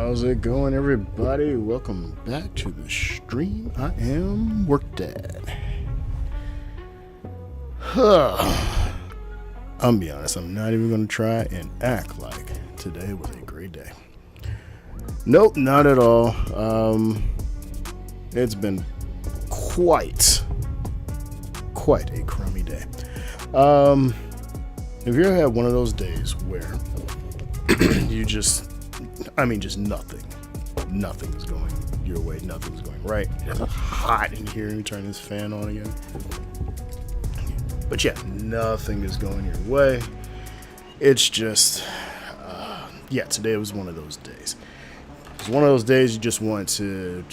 How's it going, everybody? Welcome back to the stream. I am WorkDad. I'm be honest, I'm not even going to try and act like today was a great day. Nope, not at all. It's been quite a crummy day. If you ever had one of those days where you just nothing is going your way, nothing's going right, it's hot in here, and you turn this fan on again, but yeah, nothing is going your way. It's just today was one of those days. It's one of those days you just want to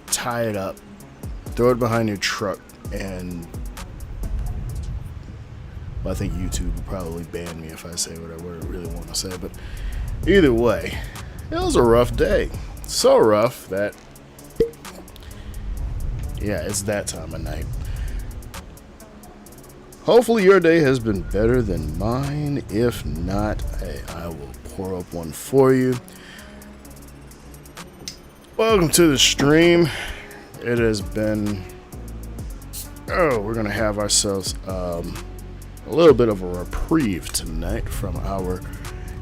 tie it up, throw it behind your truck, and I think YouTube will probably ban me if I say what I really want to say, but either way, it was a rough day. So rough that, it's that time of night. Hopefully your day has been better than mine. If not, I will pour up one for you. Welcome to the stream. It has been, we're going to have ourselves a little bit of a reprieve tonight from our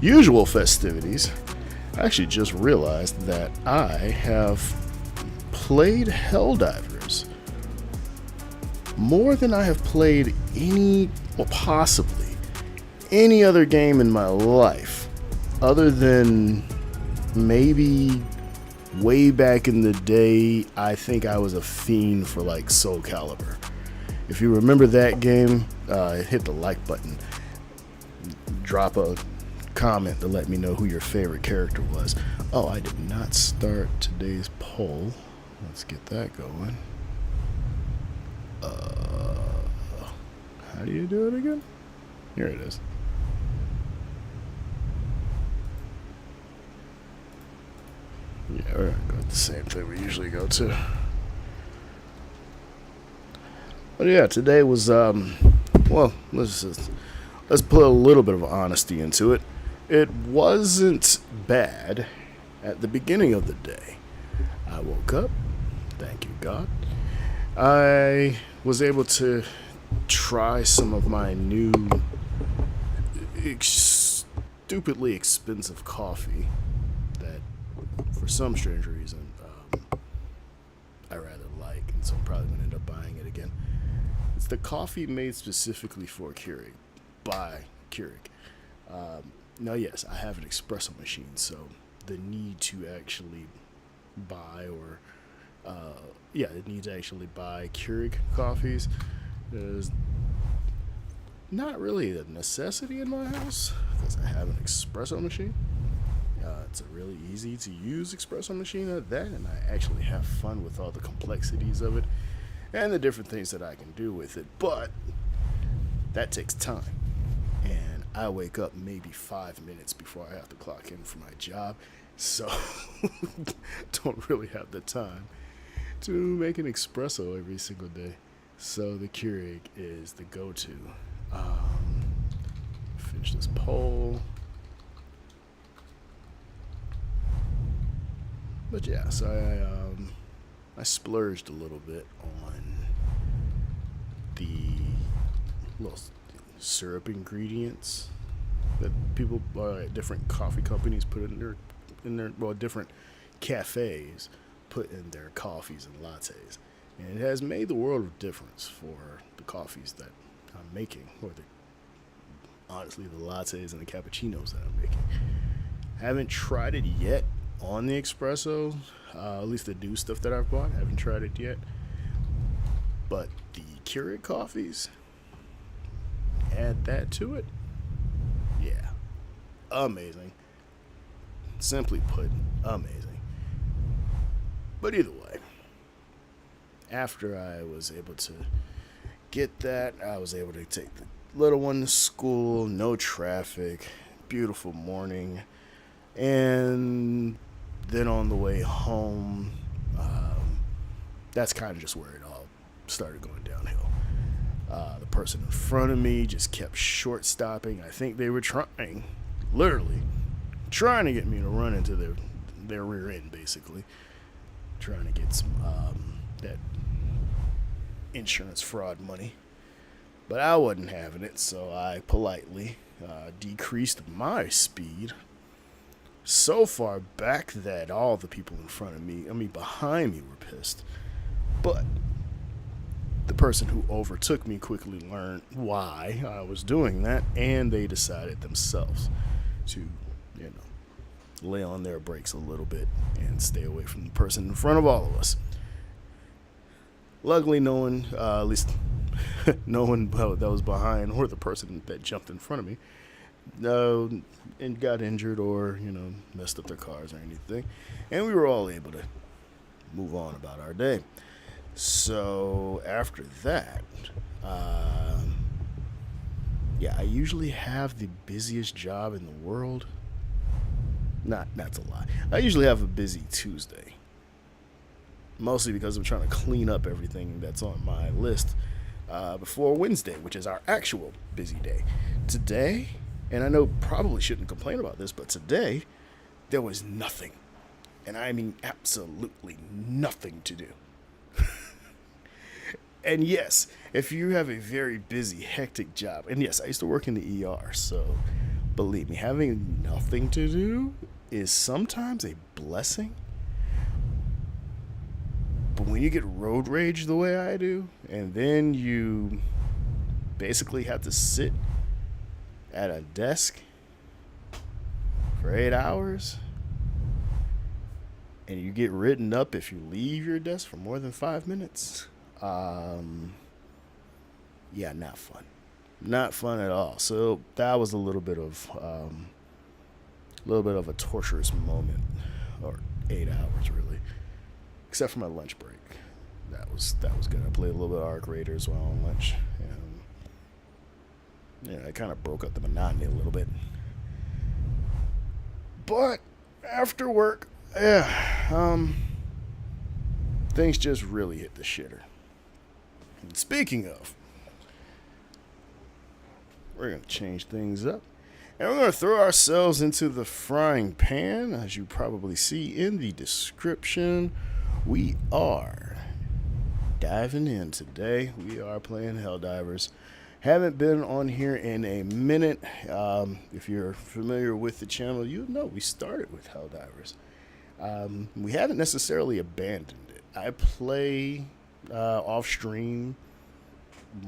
usual festivities. I actually just realized that I have played Helldivers more than I have played possibly any other game in my life, other than maybe way back in the day. I think I was a fiend for like Soul Calibur. If you remember that game, hit the like button, drop a comment to let me know who your favorite character was. Oh, I did not start today's poll. Let's get that going. How do you do it again? Here it is. Yeah, we're gonna go with the same thing we usually go to. But yeah, today was let's put a little bit of honesty into it. It wasn't bad at the beginning of the day. I woke up, thank you God. I was able to try some of my new stupidly expensive coffee that for some strange reason I rather like, and so I'm probably going to end up buying it again. It's the coffee made specifically for Keurig, by Keurig. Now, yes, I have an espresso machine, so the need to actually buy Keurig coffees is not really a necessity in my house because I have an espresso machine. It's a really easy to use espresso machine at that, and I actually have fun with all the complexities of it and the different things that I can do with it, but that takes time, and I wake up maybe 5 minutes before I have to clock in for my job, so don't really have the time to make an espresso every single day. So the Keurig is the go-to. Finish this poll. But yeah, so I splurged a little bit on the little syrup ingredients that people different coffee companies put in their different cafes put in their coffees and lattes, and it has made the world of difference for the coffees that I'm making, or honestly the lattes and the cappuccinos that I'm making. Haven't tried it yet on the espresso, at least the new stuff that I've bought. Haven't tried it yet, but the Keurig coffees, add that to it, yeah, amazing. Simply put, amazing. But either way, after I was able to get that, I was able to take the little one to school, no traffic, beautiful morning, and then on the way home, that's kind of just where it all started going downhill. The person in front of me just kept short stopping. I think they were trying, literally, trying to get me to run into their rear end, basically. Trying to get some that insurance fraud money. But I wasn't having it, so I politely decreased my speed so far back that all the people in front of me, behind me, were pissed. But the person who overtook me quickly learned why I was doing that, and they decided themselves to, lay on their brakes a little bit and stay away from the person in front of all of us. Luckily, no one, at least no one that was behind or the person that jumped in front of me, and got injured or, messed up their cars or anything. And we were all able to move on about our day. So after that, I usually have the busiest job in the world. That's a lie. I usually have a busy Tuesday. Mostly because I'm trying to clean up everything that's on my list before Wednesday, which is our actual busy day. Today, and I know probably shouldn't complain about this, but today, there was nothing. And I mean absolutely nothing to do. And yes, if you have a very busy, hectic job, and yes, I used to work in the ER, so believe me, having nothing to do is sometimes a blessing. But when you get road rage the way I do, and then you basically have to sit at a desk for 8 hours, and you get written up if you leave your desk for more than 5 minutes, not fun. Not fun at all. So that was a little bit of a torturous moment, or 8 hours really, except for my lunch break. That was good. I played a little bit of Arc Raiders while on lunch, and it kind of broke up the monotony a little bit. But after work, things just really hit the shitter. And speaking of, we're going to change things up. And we're going to throw ourselves into the frying pan. As you probably see in the description, we are diving in today. We are playing Helldivers. Haven't been on here in a minute. If you're familiar with the channel, you know we started with Helldivers. We haven't necessarily abandoned it. I play off stream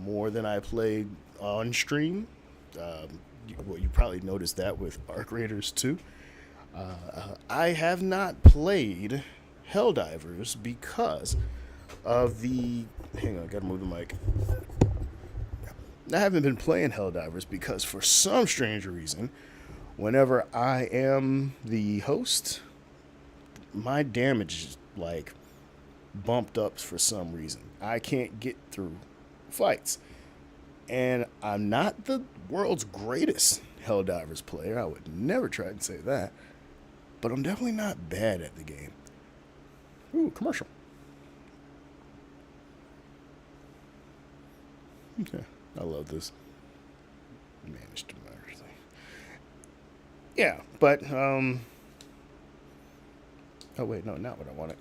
more than I play on stream. You probably noticed that with Arc Raiders too. I have not played Helldivers because of the... Hang on, I gotta move the mic. I haven't been playing Helldivers because for some strange reason, whenever I am the host, my damage is bumped up for some reason. I can't get through fights. And I'm not the world's greatest Helldivers player. I would never try and say that. But I'm definitely not bad at the game. Ooh, commercial. Okay, I love this. Managed to everything. Yeah, but, oh wait, no, not what I wanted.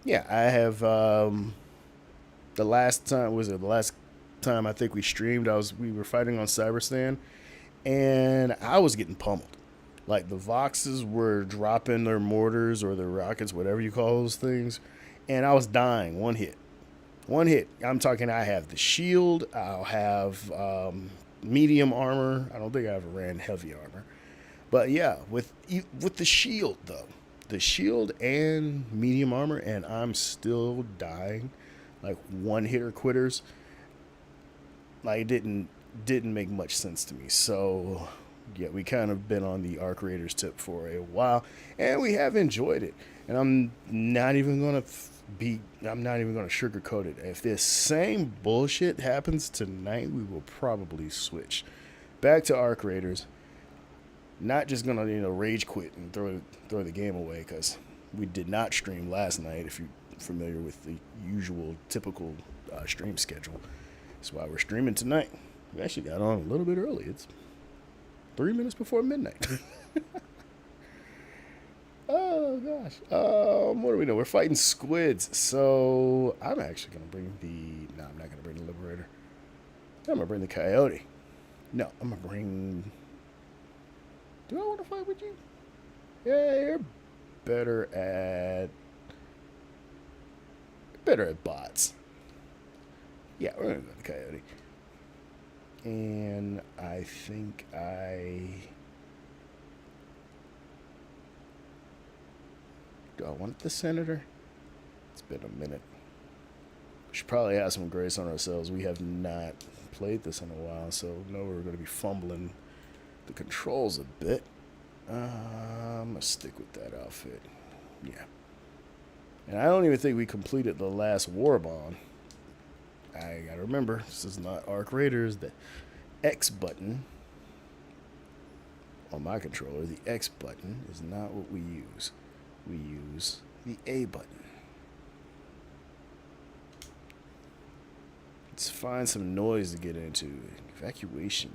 Yeah, I have, the last time I think we streamed, we were fighting on Cyberstan, and I was getting pummeled. The Voxes were dropping their mortars or their rockets, whatever you call those things, and I was dying. One hit. I'm talking, I have the shield, I'll have medium armor. I don't think I ever ran heavy armor. But yeah, with the shield though. The shield and medium armor, and I'm still dying. One-hitter quitters. It didn't make much sense to me. So yeah, we kind of been on the Arc Raiders tip for a while, and we have enjoyed it. And I'm not even gonna sugarcoat it. If this same bullshit happens tonight, we will probably switch back to Arc Raiders. Not just gonna rage quit and throw the game away, because we did not stream last night. If you're familiar with the usual typical stream schedule, that's why we're streaming tonight. We actually got on a little bit early. It's 3 minutes before midnight. Oh, gosh. What do we know? We're fighting squids. So I'm actually going to bring the... No, I'm not going to bring the Liberator. I'm going to bring the Coyote. No, I'm going to bring... Do I want to fight with you? Yeah, you're better at... bots. Yeah, we're going to go with the Coyote. And I think do I want the Senator? It's been a minute. We should probably have some grace on ourselves. We have not played this in a while, so no, we're going to be fumbling the controls a bit. I'm going to stick with that outfit. Yeah. And I don't even think we completed the last war bond. I got to remember, this is not Arc Raiders. The X button on my controller, the X button is not what we use. We use the A button. Let's find some noise to get into. Evacuation.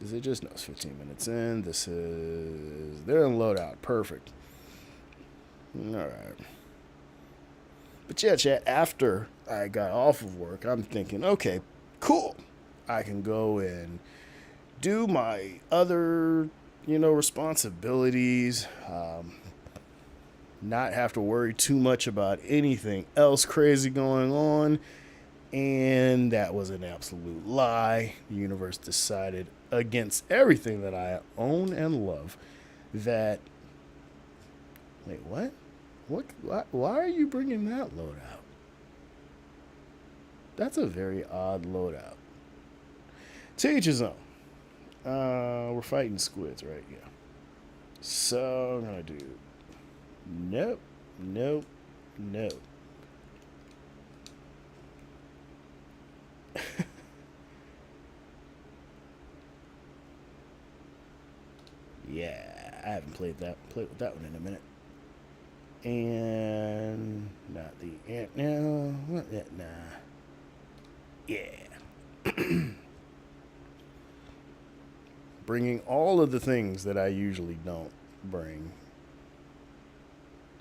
Is it just... No, it's 15 minutes in. This is... They're in loadout. Perfect. Alright. But yeah, chat, after I got off of work, I'm thinking, okay, cool. I can go and do my other, responsibilities. Not have to worry too much about anything else crazy going on. And that was an absolute lie. The universe decided against everything that I own and love that... Wait, what? Why are you bringing that loadout? That's a very odd loadout. To each his own. We're fighting squids, right? Yeah. So I'm gonna do... Nope. Yeah, I haven't played with that one in a minute. And not the ant now. What that? Nah. Yeah. Bringing all of the things that I usually don't bring,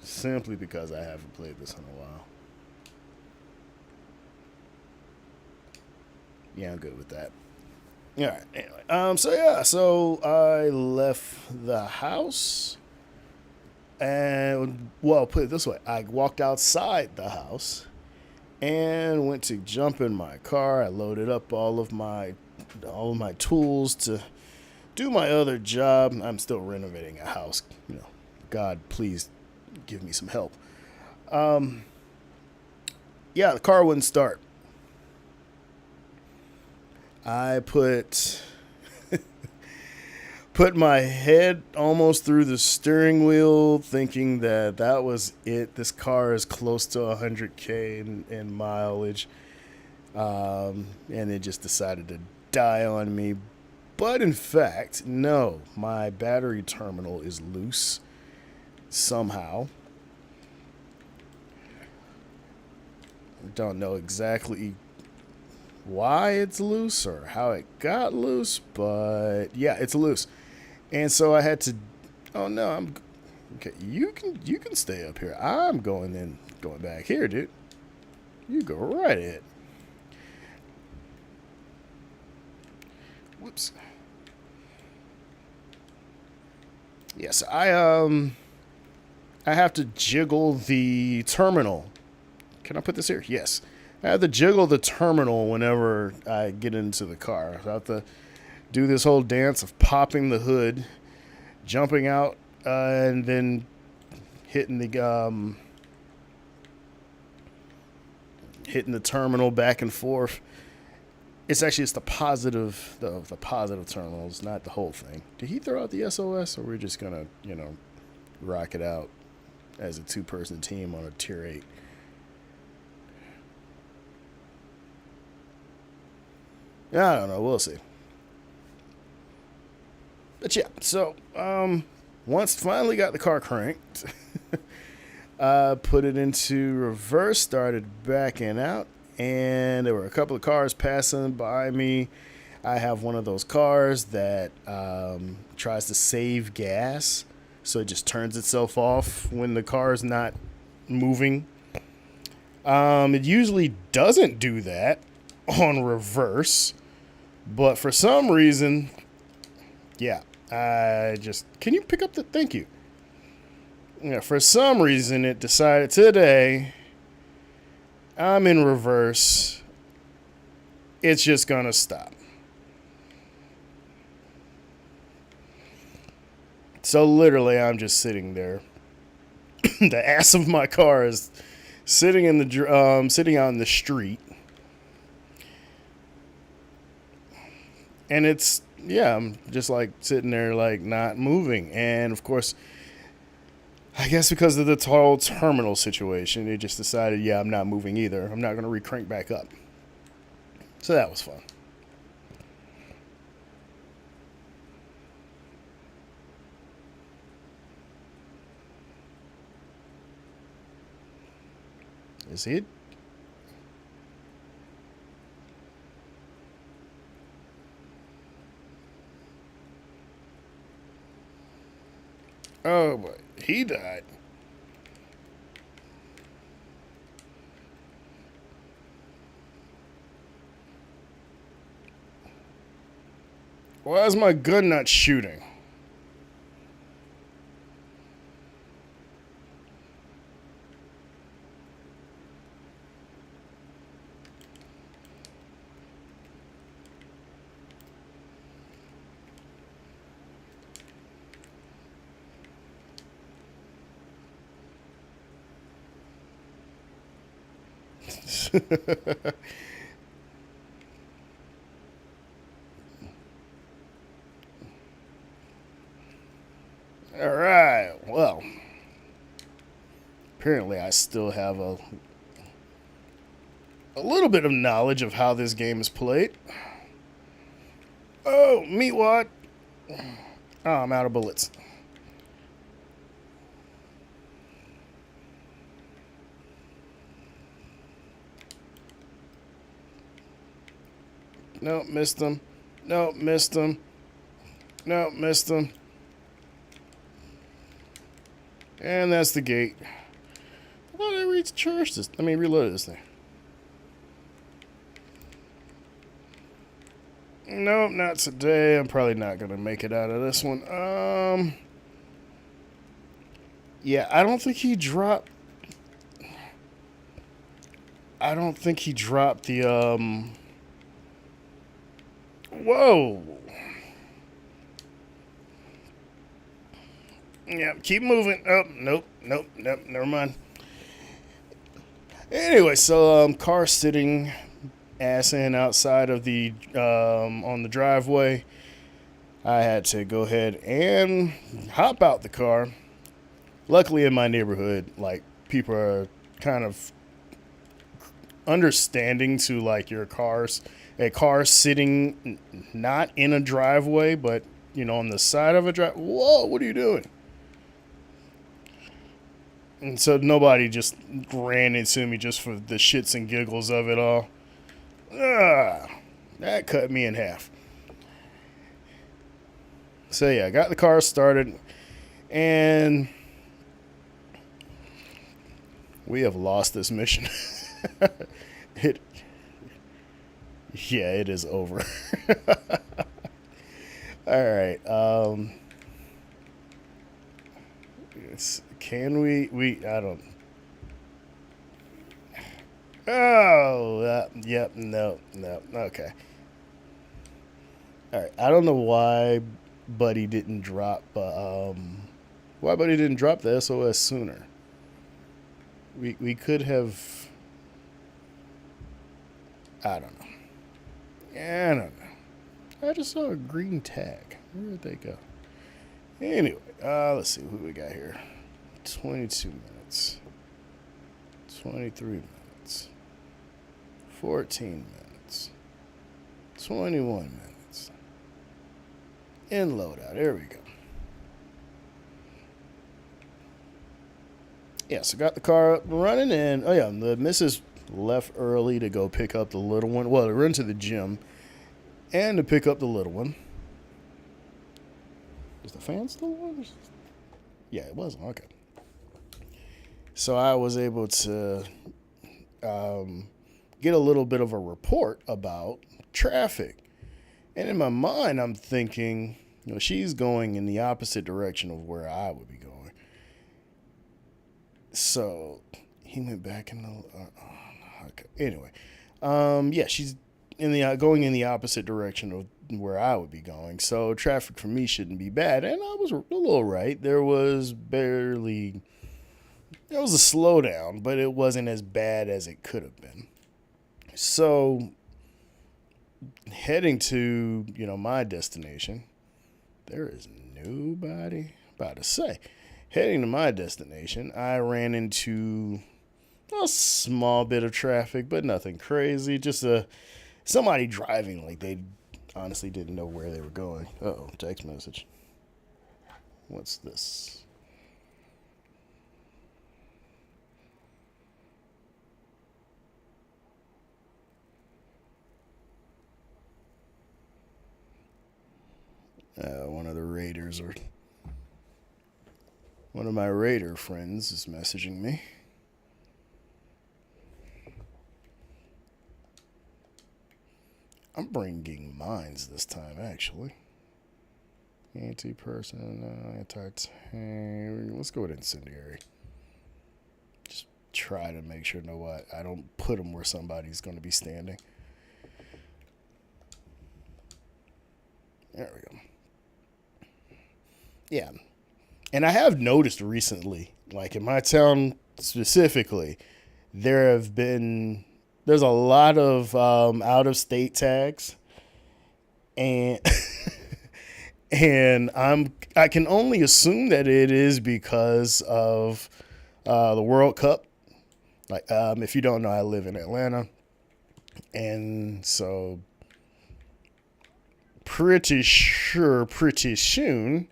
simply because I haven't played this in a while. Yeah, I'm good with that. All right. Anyway, so I left the house. And, well, put it this way. I walked outside the house and went to jump in my car. I loaded up all of my tools to do my other job. I'm still renovating a house. God, please give me some help. Yeah, the car wouldn't start. I put my head almost through the steering wheel, thinking that was it. This car is close to 100K in mileage. And it just decided to die on me. But in fact, no, my battery terminal is loose somehow. I don't know exactly why it's loose or how it got loose, but yeah, it's loose. And so I had to... Oh no, I'm... Okay, you can stay up here. I'm going back here, dude. You go right ahead. Whoops. Yes, I have to jiggle the terminal. Can I put this here? Yes. I have to jiggle the terminal whenever I get into the car. I have to do this whole dance of popping the hood, jumping out, and then hitting the terminal back and forth. It's the positive terminal. It's not the whole thing. Did he throw out the SOS, or we're just gonna rock it out as a 2-person team on a tier 8? I don't know. We'll see. But yeah, so once finally got the car cranked, put it into reverse, started backing out, and there were a couple of cars passing by me. I have one of those cars that tries to save gas, so it just turns itself off when the car is not moving. It usually doesn't do that on reverse, but for some reason, yeah, can you pick up the, thank you. Yeah, for some reason it decided today I'm in reverse. It's just gonna stop. So literally I'm just sitting there. The ass of my car is sitting out in the street. And it's, yeah, I'm just like sitting there like not moving. And of course, I guess because of the whole terminal situation, it just decided, yeah, I'm not moving either. I'm not going to re-crank back up. So that was fun. Is it? Oh, boy. He died. Why is my gun not shooting? All right. Well, apparently I still have a little bit of knowledge of how this game is played. Oh, meat wad. Oh, I'm out of bullets. Nope, missed him. Nope, missed him. Nope, missed him. And that's the gate. I thought I reloaded this thing. Nope, not today. I'm probably not gonna make it out of this one. Yeah, I don't think he dropped the Whoa. Yeah, keep moving. Oh, nope, never mind. Anyway, so car sitting ass in outside of the on the driveway. I had to go ahead and hop out the car. Luckily in my neighborhood, like, people are kind of understanding to, like, a car sitting not in a driveway, but, you know, on the side of a drive. Whoa, what are you doing? And so nobody just ran into me just for the shits and giggles of it all. That cut me in half. So yeah, I got the car started, and we have lost this mission. It is over. All right. Can we? I don't. Oh, yep. No. Okay. All right. I don't know why Buddy didn't drop. Why Buddy didn't drop the SOS sooner? We could have. I don't know. I don't know. I just saw a green tag. Where did they go? Anyway, let's see who we got here. 22 minutes. 23 minutes. 14 minutes. 21 minutes. In loadout. There we go. Yeah, so got the car up and running, and oh yeah, the missus left early to go pick up the little one. Well, to run to the gym, and to pick up the little one. Is the fan still on? Yeah, it was. Okay. So I was able to get a little bit of a report about traffic. And in my mind, I'm thinking, she's going in the opposite direction of where I would be going. So he went back in the. Okay. Anyway, yeah, she's going in the opposite direction of where I would be going. So traffic for me shouldn't be bad. And I was a little right. There was a slowdown, but it wasn't as bad as it could have been. So heading to, my destination, there is nobody about to say. Heading to my destination, I ran into a small bit of traffic, but nothing crazy. Just somebody driving like they honestly didn't know where they were going. Uh-oh, text message. What's this? One of my Raider friends is messaging me. I'm bringing mines this time, actually. Anti-person, anti-tank. Let's go with incendiary. Just try to make sure, I don't put them where somebody's going to be standing. There we go. Yeah. And I have noticed recently, like in my town specifically, there's a lot of out-of-state tags, and and I can only assume that it is because of the World Cup. Like, if you don't know, I live in Atlanta, and so pretty soon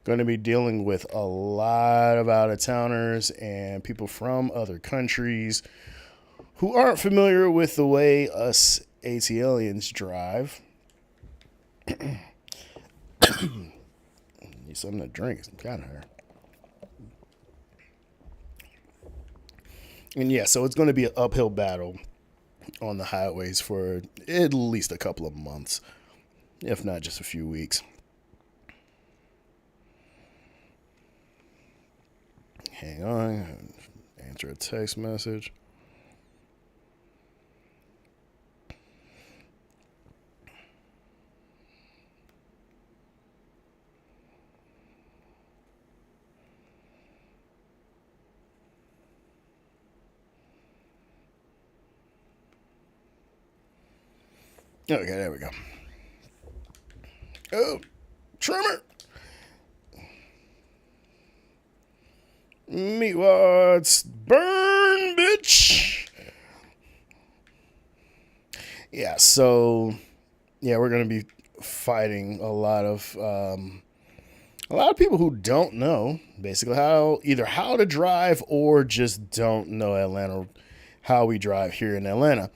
going to be dealing with a lot of out-of-towners and people from other countries who aren't familiar with the way us ATLians drive. Need something to drink. Some kind of her. And yeah, so it's going to be an uphill battle on the highways for at least a couple of months, if not just a few weeks. Hang on. Answer a text message. Okay, there we go. Oh, trimmer. Meat wads. Burn, bitch. Yeah, so, we're going to be fighting a lot of people who don't know, basically, how to drive or just don't know Atlanta, how we drive here in Atlanta.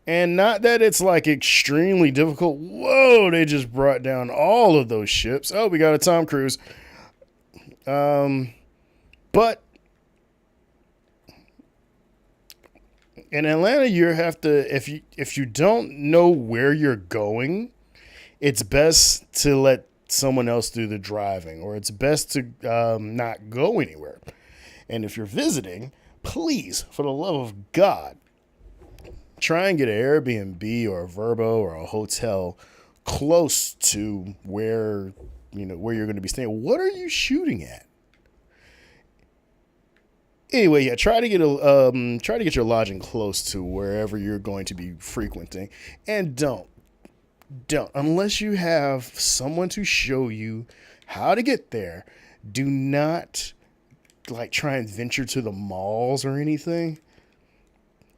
And not that it's like extremely difficult. Whoa, they just brought down all of those ships. Oh, we got a Tom Cruise. But in Atlanta, you have to, if you don't know where you're going, it's best to let someone else do the driving, or it's best to not go anywhere. And if you're visiting, please, for the love of God, try and get an Airbnb or a Verbo or a hotel close to where you're going to be staying. What are you shooting at? Anyway, yeah, try to get your lodging close to wherever you're going to be frequenting, and don't unless you have someone to show you how to get there. Do not try and venture to the malls or anything.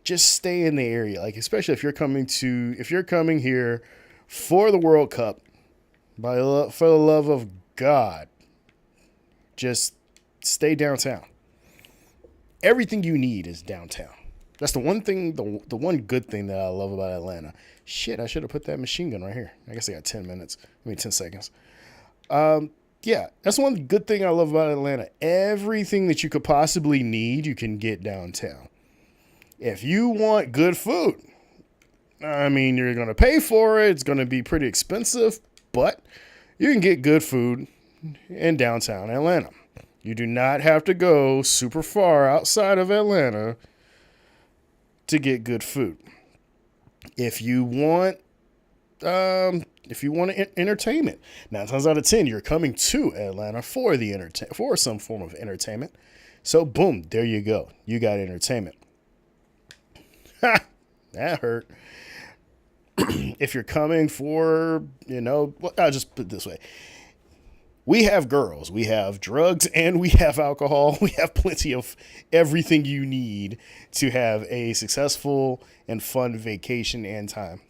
Just stay in the area, especially if you're coming here for the World Cup. For the love of God, just stay downtown. Everything you need is downtown. That's the one thing, the one good thing that I love about Atlanta. Shit, I should have put that machine gun right here. I guess I got 10 minutes. 10 seconds. Yeah, that's one good thing I love about Atlanta. Everything that you could possibly need, you can get downtown. If you want good food, I mean, you're going to pay for it. It's going to be pretty expensive, but you can get good food in downtown Atlanta. You do not have to go super far outside of Atlanta to get good food. If you want entertainment, 9 times out of 10, you're coming to Atlanta for for some form of entertainment. So boom, there you go. You got entertainment. Ha! That hurt. If you're coming for, I'll just put it this way. We have girls, we have drugs, and we have alcohol. We have plenty of everything you need to have a successful and fun vacation and time.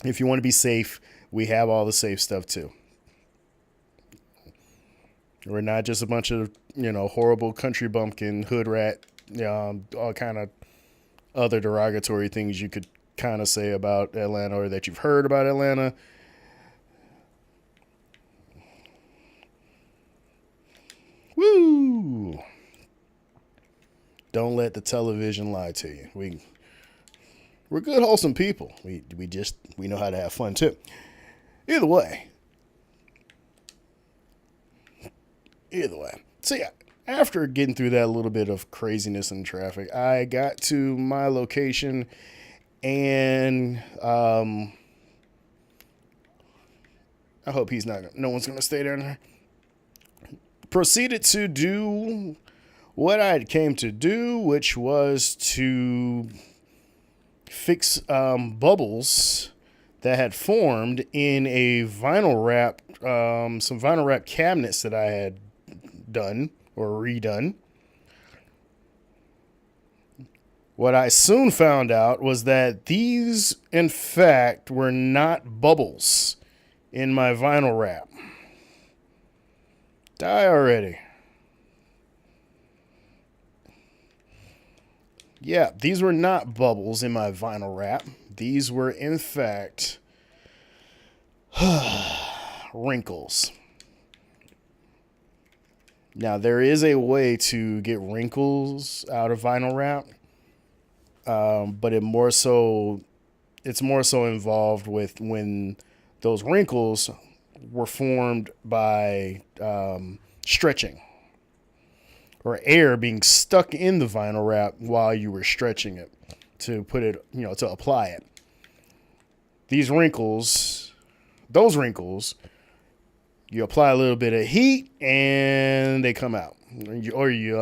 If you want to be safe, we have all the safe stuff too. We're not just a bunch of, horrible country bumpkin, hood rat, all kind of other derogatory things you could kind of say about Atlanta or that you've heard about Atlanta. Woo! Don't let the television lie to you. We're good, wholesome people. We know how to have fun too. Either way. So yeah, after getting through that little bit of craziness and traffic, I got to my location and I hope no one's going to stay there. Proceeded to do what I came to do, which was to fix bubbles that had formed in a vinyl wrap, some vinyl wrap cabinets that I had done or redone. What I soon found out was that these, in fact, were not bubbles in my vinyl wrap. Die already. Yeah, these were not bubbles in my vinyl wrap. These were, in fact, wrinkles. Now, there is a way to get wrinkles out of vinyl wrap, but it's more so involved with when those wrinkles were formed by stretching or air being stuck in the vinyl wrap while you were stretching it to put it, to apply it. Those wrinkles, you apply a little bit of heat and they come out. Or you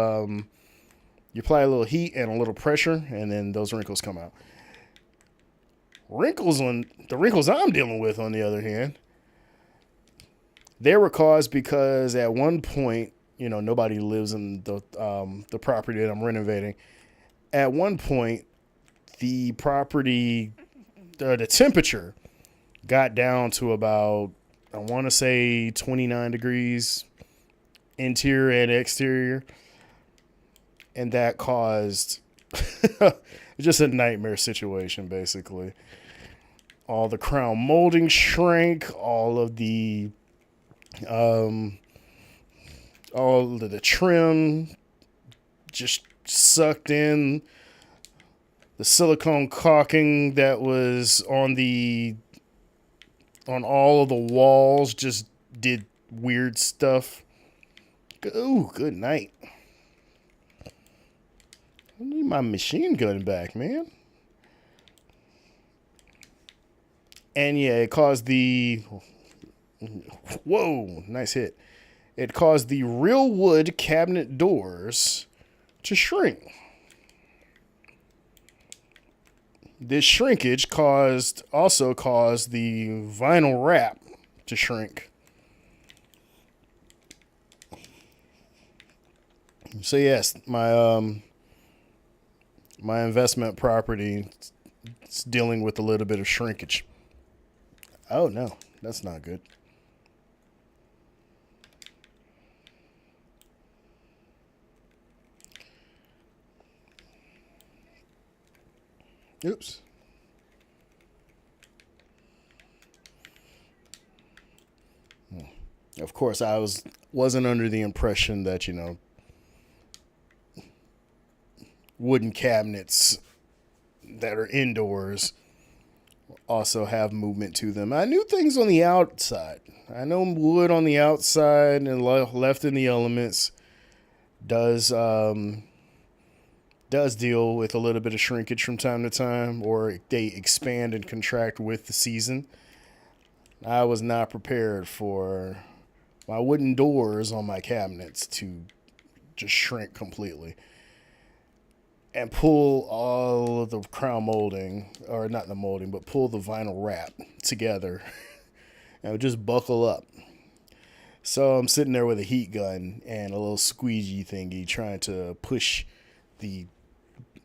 apply a little heat and a little pressure and then those wrinkles come out. The wrinkles I'm dealing with, on the other hand, they were caused because at one point, nobody lives in the property that I'm renovating. At one point, the property, the temperature got down to about, I want to say 29 degrees interior and exterior. And that caused just a nightmare situation, basically. All the crown molding shrank, all of the trim just sucked in. The silicone caulking that was on all of the walls just did weird stuff. Ooh, good night. I need my machine gun back, man. And yeah, it caused whoa, nice hit. It caused the real wood cabinet doors to shrink. This shrinkage also caused the vinyl wrap to shrink. So yes, my investment property is dealing with a little bit of shrinkage. Oh no, that's not good. Oops. Of course, I wasn't under the impression that, wooden cabinets that are indoors also have movement to them. I knew things on the outside. I know wood on the outside and left in the elements does deal with a little bit of shrinkage from time to time, or they expand and contract with the season. I was not prepared for my wooden doors on my cabinets to just shrink completely and pull all of the crown molding, or not the molding, but pull the vinyl wrap together and just buckle up. So I'm sitting there with a heat gun and a little squeegee thingy trying to push the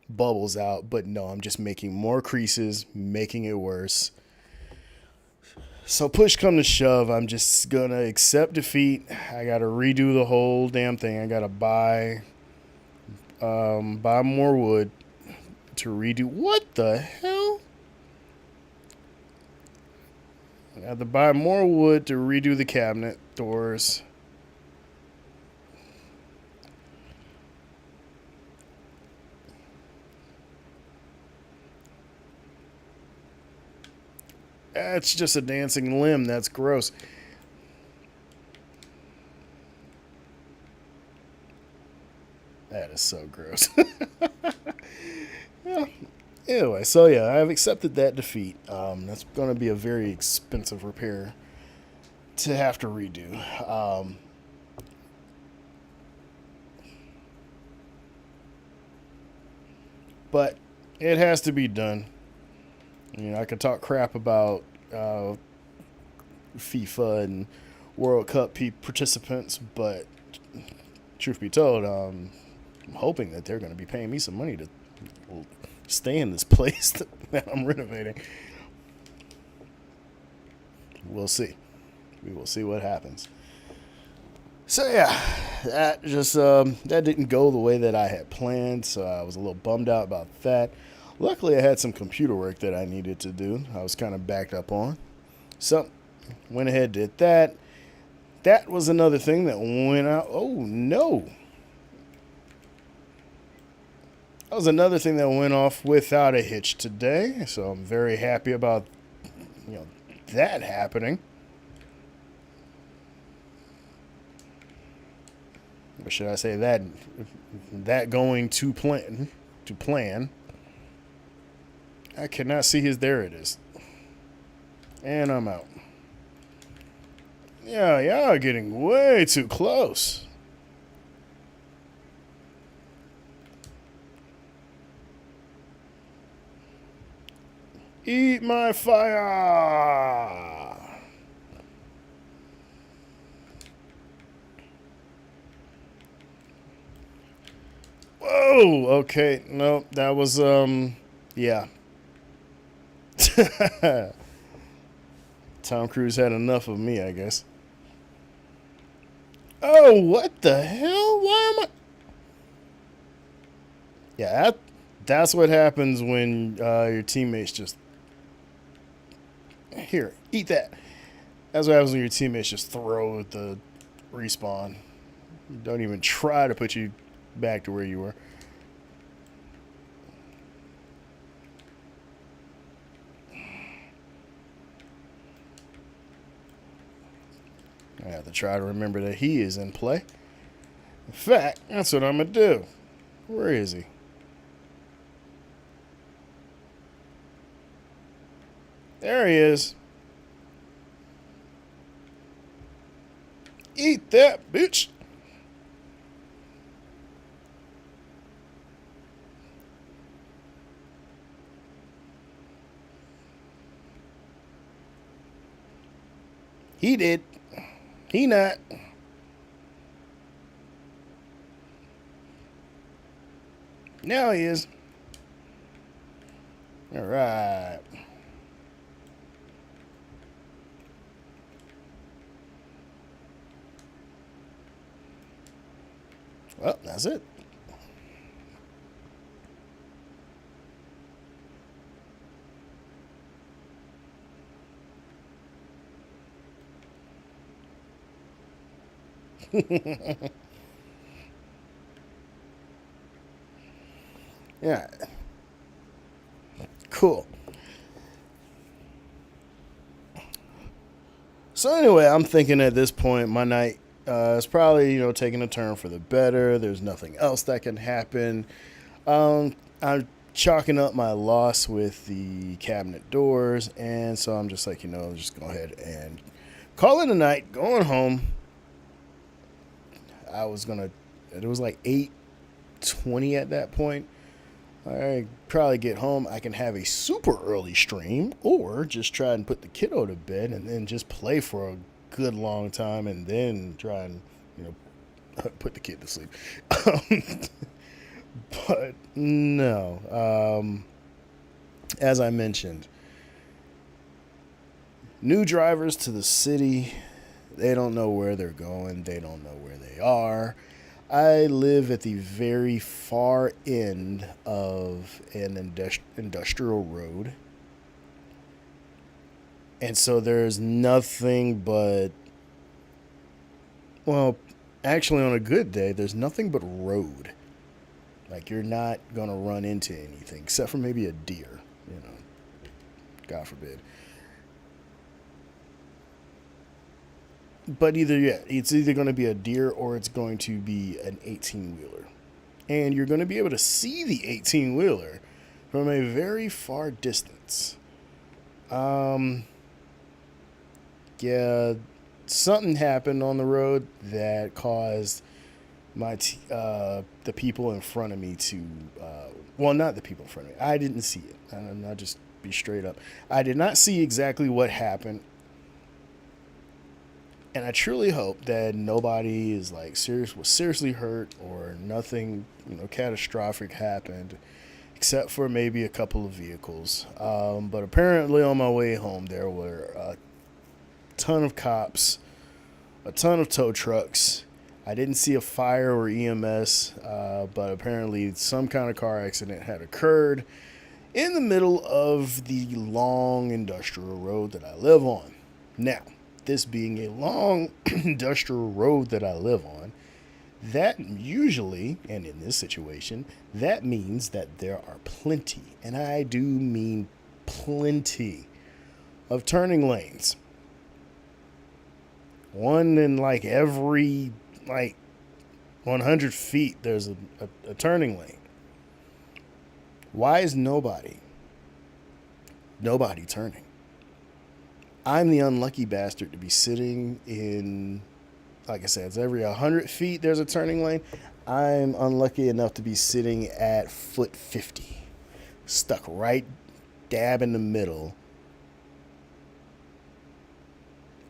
bubbles out, but no, I'm just making more creases, making it worse. So push come to shove, I'm just gonna accept defeat. I gotta redo the whole damn thing. I gotta buy more wood to redo. What the hell? I have to buy more wood to redo the cabinet doors. That's just a dancing limb. That's gross. That is so gross. Yeah. Anyway, so yeah, I've accepted that defeat. That's going to be a very expensive repair to have to redo. But it has to be done. I could talk crap about FIFA and World Cup participants, but truth be told, I'm hoping that they're going to be paying me some money to stay in this place that I'm renovating. We'll see. We will see what happens. So yeah, that just that didn't go the way that I had planned, so I was a little bummed out about that. Luckily, I had some computer work that I needed to do. I was kind of backed up on. So, went ahead and did that. That was another thing that went out. Oh, no. That was another thing that went off without a hitch today. So, I'm very happy about, that happening. Or should I say that going to plan. I cannot see his. There it is. And I'm out. Yeah, y'all getting way too close. Eat my fire. Whoa, okay. No, that was, yeah. Tom Cruise had enough of me, I guess. Oh, what the hell? Why am I? Yeah, that's what happens when your teammates just... Here, eat that. That's what happens when your teammates just throw the respawn. Don't even try to put you back to where you were. I have to try to remember that he is in play. In fact, that's what I'm going to do. Where is he? There he is. Eat that, bitch. He did. He not. Now he is. All right. Well, that's it. Yeah. Cool. So anyway, I'm thinking at this point my night is probably taking a turn for the better. There's nothing else that can happen. I'm chalking up my loss with the cabinet doors, and so I'm just like, just go ahead and call it a night. Going home. It was like 8:20 at that point. I probably get home. I can have a super early stream, or just try and put the kiddo to bed and then just play for a good long time, and then try and put the kid to sleep. But no, as I mentioned, new drivers to the city. They don't know where they're going. They don't know where they are. I live at the very far end of an industrial road. And so there's nothing but, well, actually on a good day, there's nothing but road. Like, you're not going to run into anything except for maybe a deer, God forbid. But it's either going to be a deer or it's going to be an 18-wheeler. And you're going to be able to see the 18-wheeler from a very far distance. Yeah, something happened on the road that caused the people in front of me to, well, not the people in front of me. I didn't see it. I'll just be straight up. I did not see exactly what happened. And I truly hope that nobody is was seriously hurt, or nothing, catastrophic happened, except for maybe a couple of vehicles. But apparently on my way home, there were a ton of cops, a ton of tow trucks. I didn't see a fire or EMS, but apparently some kind of car accident had occurred in the middle of the long industrial road that I live on. Now, this being a long industrial road that I live on, that usually, and in this situation, that means that there are plenty, and I do mean plenty, of turning lanes. One in every 100 feet, there's a turning lane. Why is nobody turning? I'm the unlucky bastard to be sitting in, like I said, it's every 100 feet there's a turning lane. I'm unlucky enough to be sitting at foot 50, stuck right dab in the middle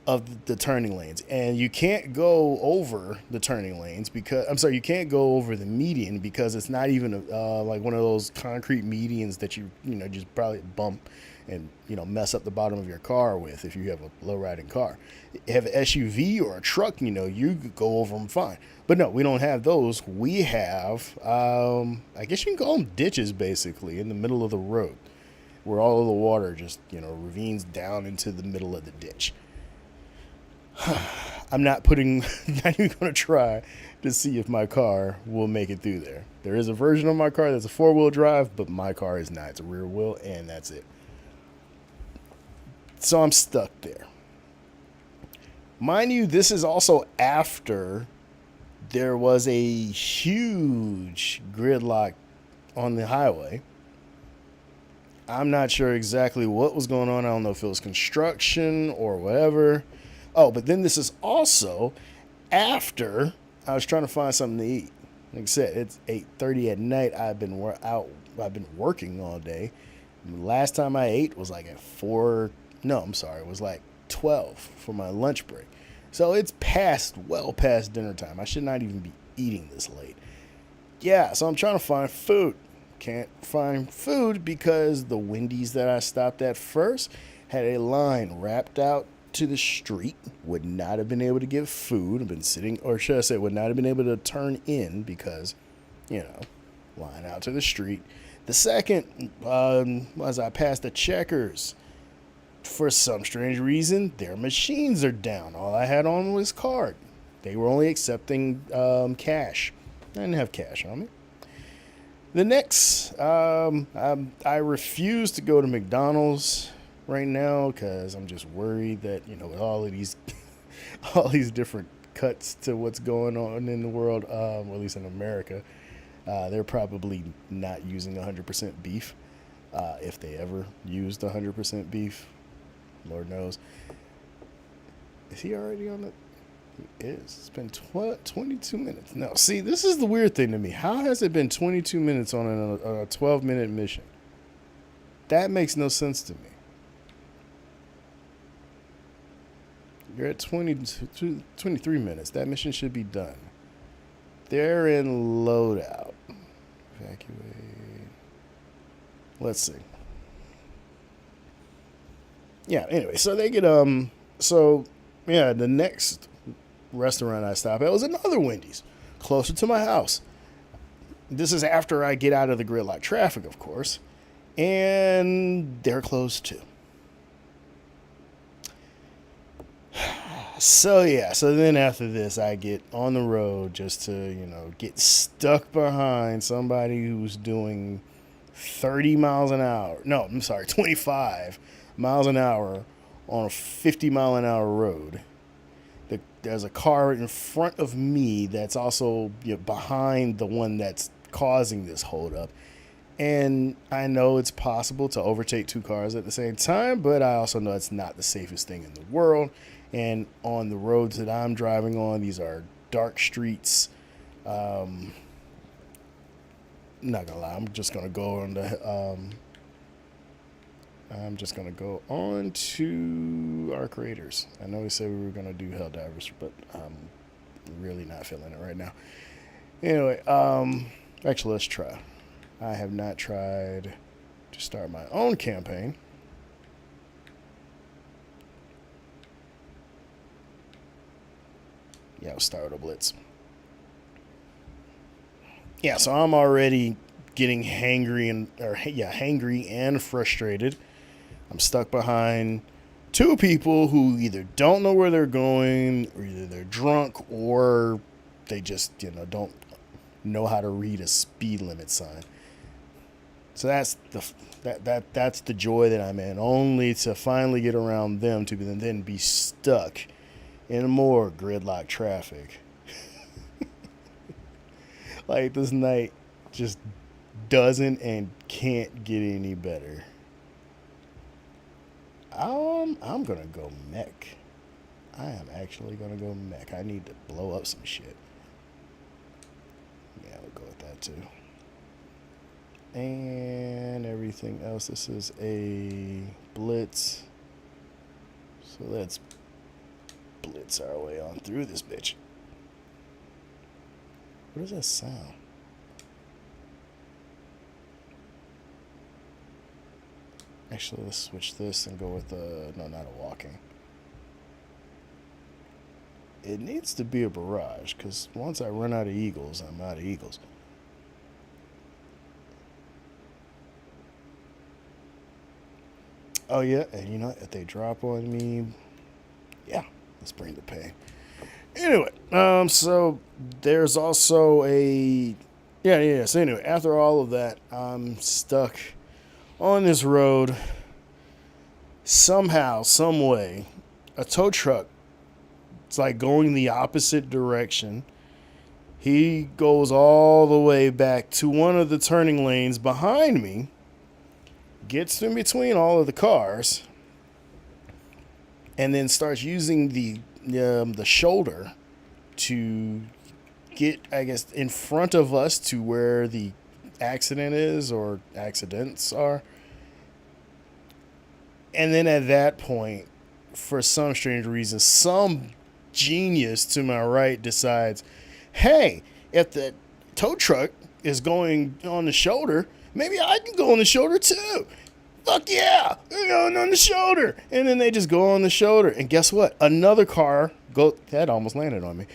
of the turning lanes. And you can't go over the turning lanes you can't go over the median, because it's not even like one of those concrete medians that you just probably bump and mess up the bottom of your car with if you have a low riding car. If you have an SUV or a truck, you could go over them fine. But no, we don't have those. We have, I guess you can call them ditches, basically, in the middle of the road, where all of the water just, ravines down into the middle of the ditch. I'm not even going to try to see if my car will make it through there. There is a version of my car that's a 4-wheel drive, but my car is not. It's a rear wheel, and that's it. So I'm stuck there. Mind you, this is also after there was a huge gridlock on the highway. I'm not sure exactly what was going on. I don't know if it was construction or whatever. Oh, but then this is also after I was trying to find something to eat. Like I said, it's 8:30 at night. I've been working all day. Last time I ate was at 4. No, I'm sorry. It was 12 for my lunch break. So it's well past dinner time. I should not even be eating this late. Yeah, so I'm trying to find food. Can't find food because the Wendy's that I stopped at first had a line wrapped out to the street, would not have been able to get food, have been sitting, or should I say, would not have been able to turn in because, line out to the street. The second was I passed the Checkers. For some strange reason, their machines are down. All I had on was card. They were only accepting cash. I didn't have cash on me. The next, I refuse to go to McDonald's right now because I'm just worried that, with all of these, all these different cuts to what's going on in the world, or at least in America, they're probably not using 100% beef. If they ever used 100% beef, Lord knows. Is he already on it? He is. It's been 22 minutes. No, see, this is the weird thing to me. How has it been 22 minutes on a 12-minute mission? That makes no sense to me. You're at 23 minutes. That mission should be done. They're in loadout. Evacuate. Let's see. Yeah, anyway, so they get, the next restaurant I stop at was another Wendy's, closer to my house. This is after I get out of the gridlock traffic, of course, and they're closed too. So then after this, I get on the road just to, get stuck behind somebody who's doing 30 miles an hour. No, I'm sorry, 25 miles an hour on a 50-mile-an-hour road. There's a car in front of me that's also behind the one that's causing this holdup. And I know it's possible to overtake two cars at the same time, but I also know it's not the safest thing in the world. And on the roads that I'm driving on, these are dark streets. I'm not gonna lie, I'm just gonna go on to our creators. I know we said we were gonna do Helldivers, but I'm really not feeling it right now. Anyway, actually, let's try. I have not tried to start my own campaign. Yeah, we'll start with a blitz. Yeah, so I'm already getting hangry and frustrated. I'm stuck behind two people who either don't know where they're going, or either they're drunk, or they just, don't know how to read a speed limit sign. So that's the joy that I'm in, only to finally get around them to then be stuck in more gridlock traffic. Like, this night just doesn't and can't get any better. I'm gonna go mech. I am actually gonna go mech. I need to blow up some shit. Yeah, we'll go with that too. And everything else. This is a blitz. So let's blitz our way on through this bitch. What does that sound? Actually, let's switch this and go with no, not a walking. It needs to be a barrage, because once I run out of eagles, I'm out of eagles. Oh yeah, and if they drop on me, yeah, let's bring the pain. Anyway, so there's also so anyway, after all of that, I'm stuck on this road. Somehow, some way, a tow truck, it's like going the opposite direction. He goes all the way back to one of the turning lanes behind me, gets in between all of the cars, and then starts using the shoulder to get, I guess, in front of us to where the accident is, or accidents are. And then at that point, for some strange reason, some genius to my right decides, hey, if the tow truck is going on the shoulder, maybe I can go on the shoulder too. Fuck yeah, we're going on the shoulder. And then they just go on the shoulder. And guess what? Another car that almost landed on me.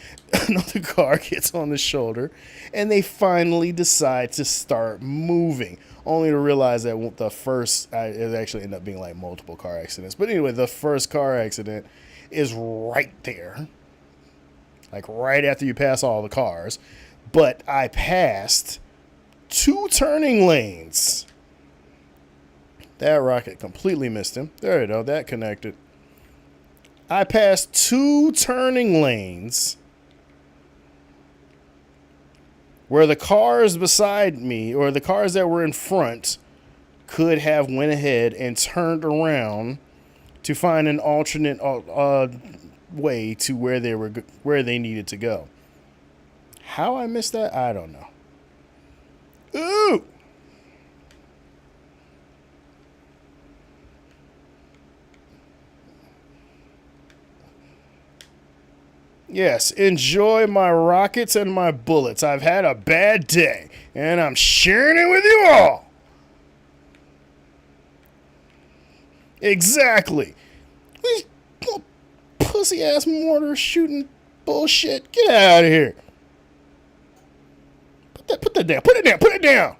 Another car gets on the shoulder, and they finally decide to start moving. Only to realize that the first, it actually ended up being like multiple car accidents. But anyway, the first car accident is right there. like right after you pass all the cars. But I passed 2 turning lanes. That rocket completely missed him. There you go. That connected. I passed 2 turning lanes where the cars beside me, or the cars that were in front, could have went ahead and turned around to find an alternate way to where they needed to go. How I missed that, I don't know. Ooh! Yes, enjoy my rockets and my bullets. I've had a bad day, and I'm sharing it with you all. Exactly. These little pussy-ass mortar shooting bullshit. Get out of here. Put that down. Put it down. Put it down.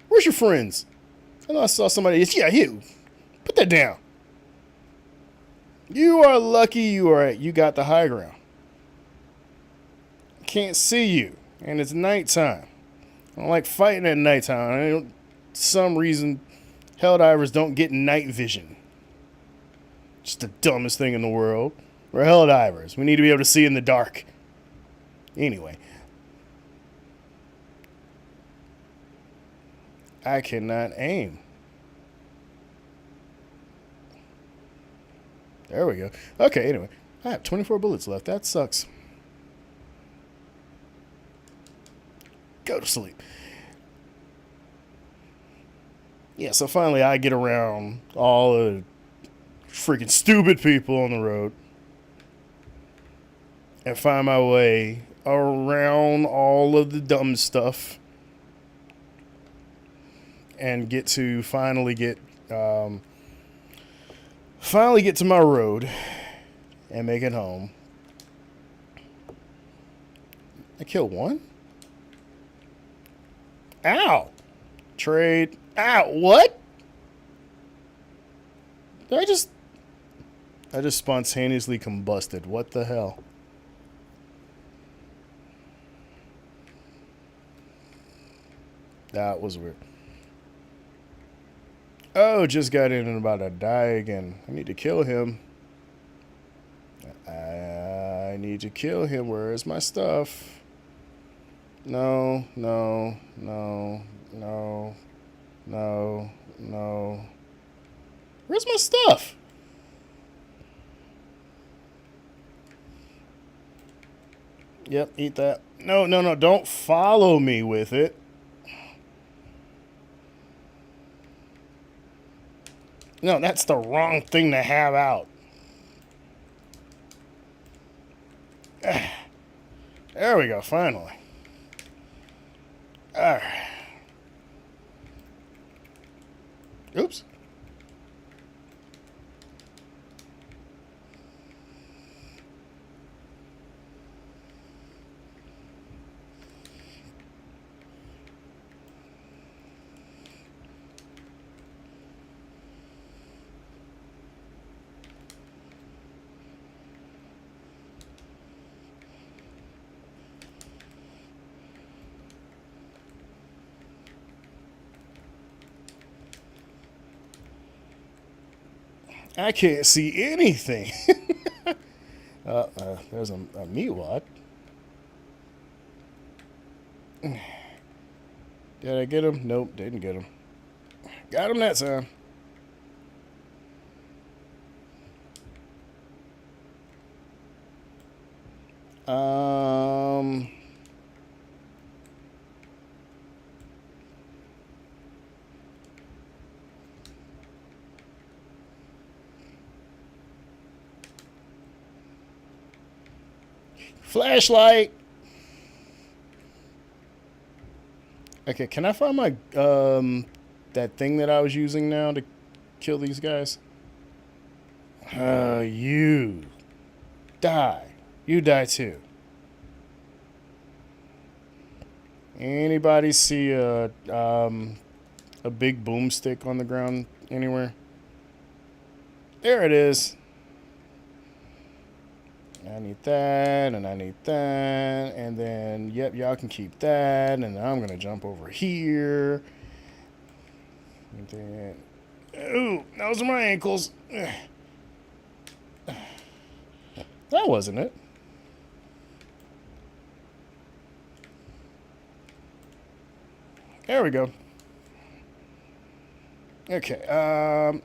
Where's your friends? I know I saw somebody. Yeah, you. Put that down. You are lucky you got the high ground. Can't see you, and it's nighttime. I don't like fighting at nighttime. Some reason, Helldivers don't get night vision. Just the dumbest thing in the world. We're Helldivers. We need to be able to see in the dark. Anyway. I cannot aim. There we go. Okay, anyway. I have 24 bullets left. That sucks. Go to sleep. Yeah, so finally I get around all the freaking stupid people on the road and find my way around all of the dumb stuff and get to finally get to my road and make it home. I killed one? Ow! Trade. Ow! What? I just spontaneously combusted. What the hell? That was weird. Oh, just got in and about to die again. I need to kill him. I need to kill him. Where is my stuff? No, no, no, no, no, no. Where's my stuff? Yep, eat that. No, no, no, don't follow me with it. No, that's the wrong thing to have out. There we go, finally. Alright. Oops. I can't see anything. There's a meatwad. Did I get him? Nope, didn't get him. Got him that time. Flashlight. Okay, can I find my that thing that I was using now to kill these guys? You die. You die too. Anybody see a big boomstick on the ground anywhere? There it is. I need that, and I need that, and then, yep, y'all can keep that, and I'm going to jump over here. And then, ooh, those are my ankles. That wasn't it. There we go. Okay,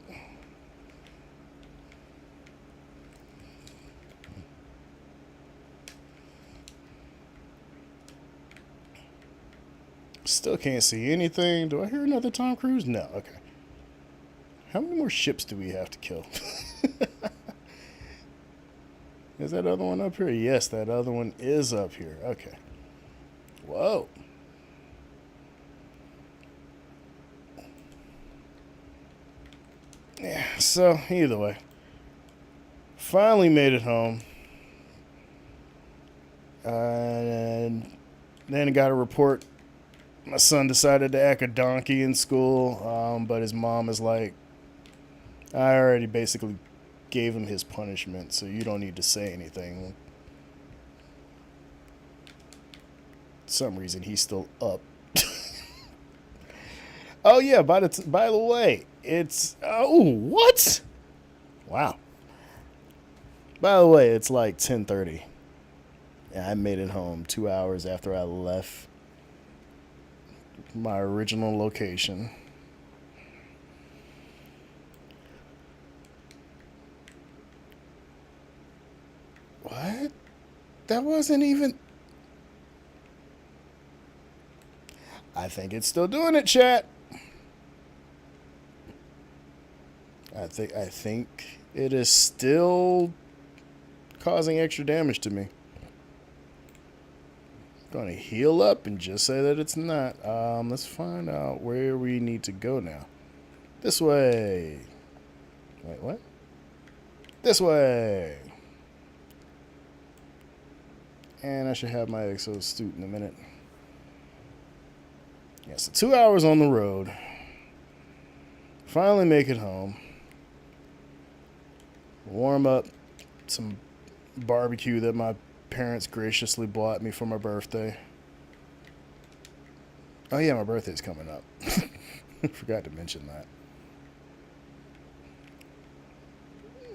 still can't see anything. Do I hear another Tom Cruise? No, okay. How many more ships do we have to kill? Is that other one up here? Yes, that other one is up here. Okay. Whoa. Yeah, so either way. Finally made it home. And then got a report. My son decided to act a donkey in school, but his mom is like, I already basically gave him his punishment, so you don't need to say anything. For some reason, he's still up. Oh yeah, by the way, it's what? Wow. By the way, it's like 10:30. I made it home 2 hours after I left my original location. What? That wasn't even... I think it's still doing it, chat. I think it is still causing extra damage to me. Gonna heal up and just say that it's not. Let's find out where we need to go now. This way. Wait, what? This way. And I should have my exosuit in a minute. Yeah, so 2 hours on the road. Finally make it home. Warm up some barbecue that my parents graciously bought me for my birthday. Oh yeah, my birthday's coming up. Forgot to mention that.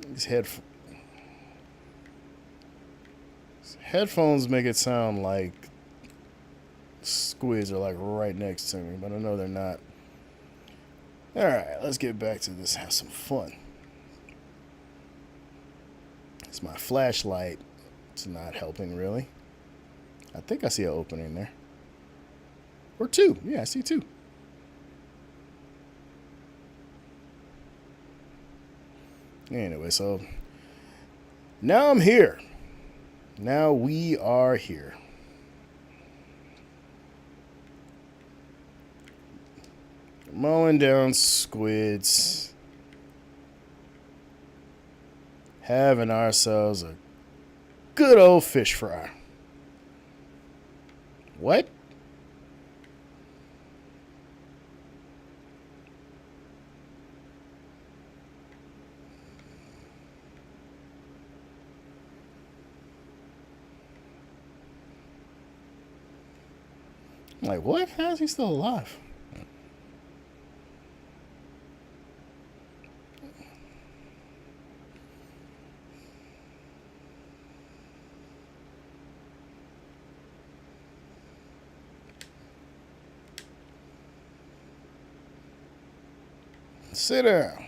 These headphones make it sound like squids are like right next to me, but I know they're not. Alright, let's get back to this. Have some fun. It's my flashlight. It's not helping, really. I think I see an opening there. Or two. Yeah, I see two. Anyway, so now I'm here. Now we are here. Mowing down squids. Having ourselves a good old fish fry. What? I'm like, what? How is he still alive? Sit down.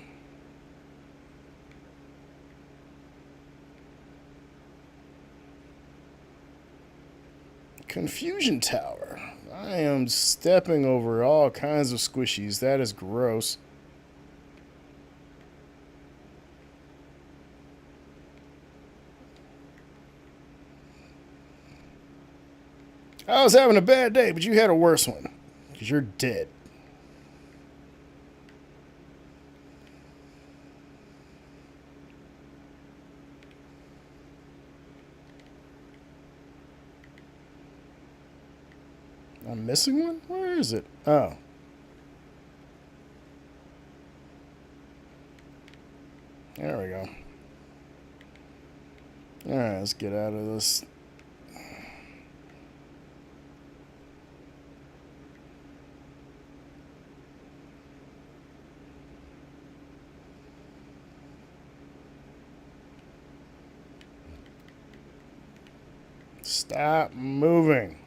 Confusion Tower. I am stepping over all kinds of squishies. That is gross. I was having a bad day, but you had a worse one. Because you're dead. I'm missing one? Where is it? Oh. There we go. Alright, let's get out of this. Stop moving.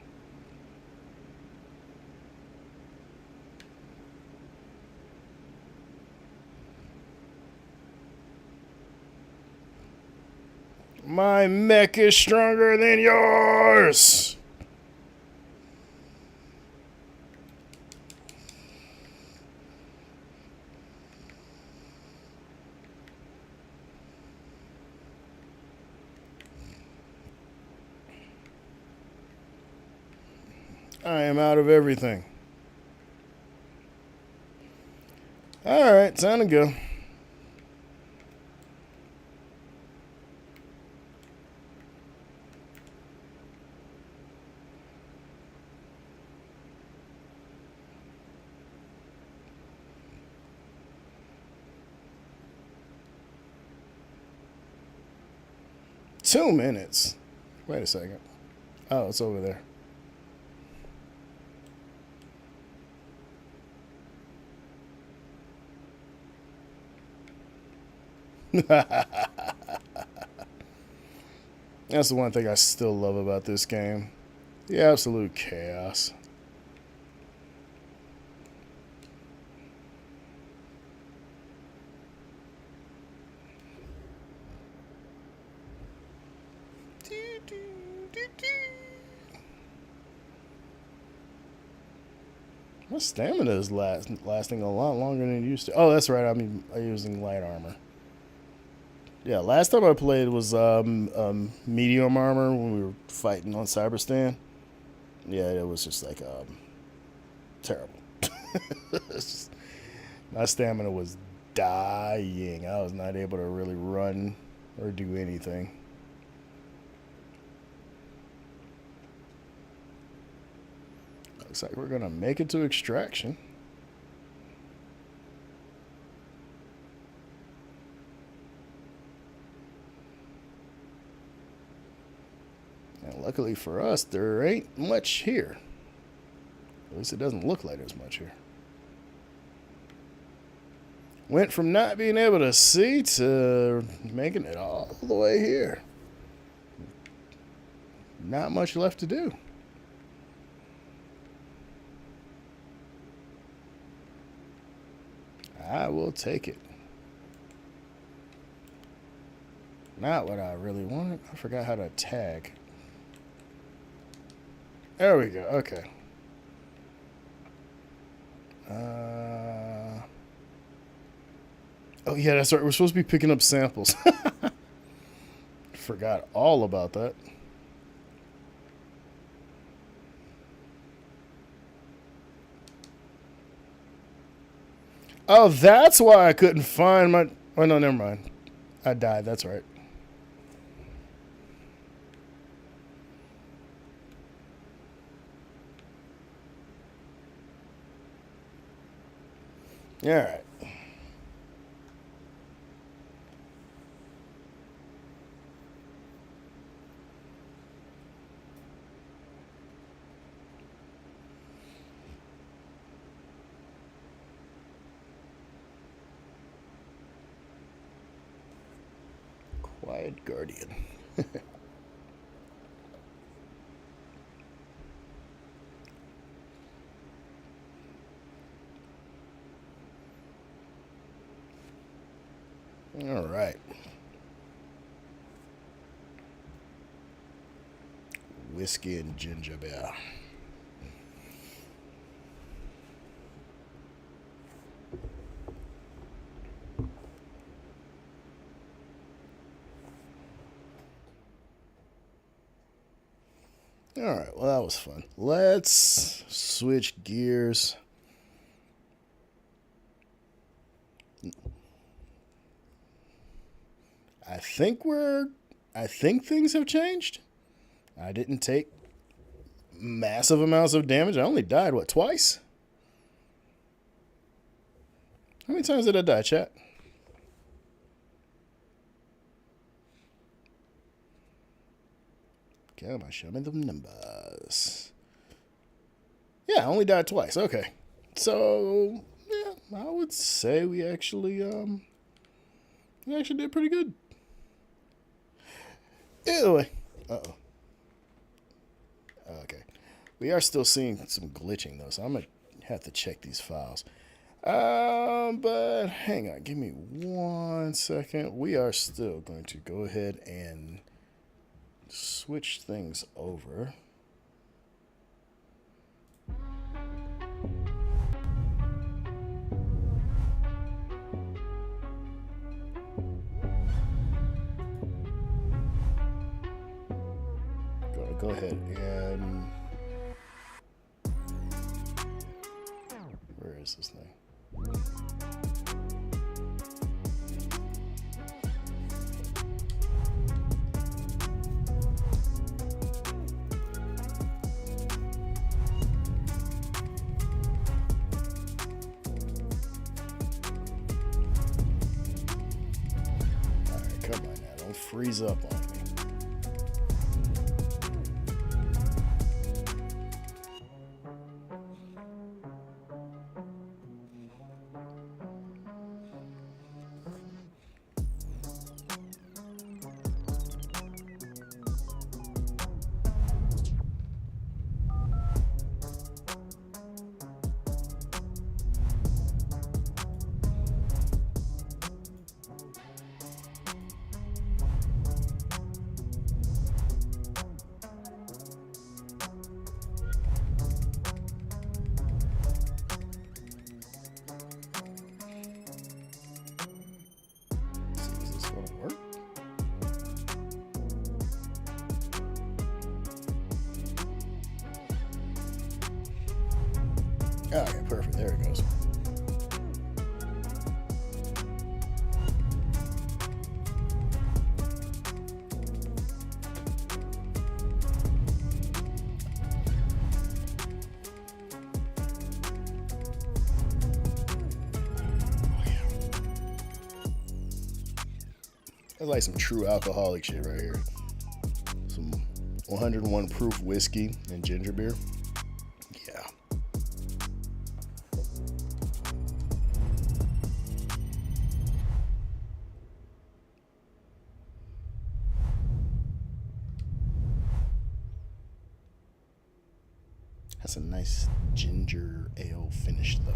My mech is stronger than yours. I am out of everything. Alright, time to go. Two minutes. Wait a second. Oh, it's over there. That's the one thing I still love about this game. The absolute chaos. My stamina is lasting a lot longer than it used to. Oh, that's right. I'm using light armor. Yeah, last time I played was medium armor when we were fighting on Cyberstan. Yeah, it was just like terrible. My stamina was dying. I was not able to really run or do anything. Looks like we're gonna make it to extraction. And luckily for us, there ain't much here. At least it doesn't look like there's much here. Went from not being able to see to making it all the way here. Not much left to do. I will take it. Not what I really wanted. I forgot how to tag. There we go. Okay. Oh, yeah, that's right. We're supposed to be picking up samples. Forgot all about that. Oh, that's why I couldn't find my... Oh, no, never mind. I died. That's right. All right. Quiet Guardian. All right. Whiskey and ginger beer. All right, well, that was fun. Let's switch gears. I think things have changed. I didn't take massive amounts of damage. I only died, what, twice? How many times did I die, chat? Come on, show me the numbers. Yeah, I only died twice. Okay. So, yeah, I would say we actually did pretty good. Anyway. Uh-oh. Okay. We are still seeing some glitching, though, so I'm going to have to check these files. But hang on. Give me 1 second. We are still going to go ahead and switch things over. Go ahead and... Where is this thing? Alright, come on now. Don't freeze up on me. Okay, perfect. There it goes. That's like some true alcoholic shit right here. Some 101 proof whiskey and ginger beer. Yeah. That's a nice ginger ale finish, though.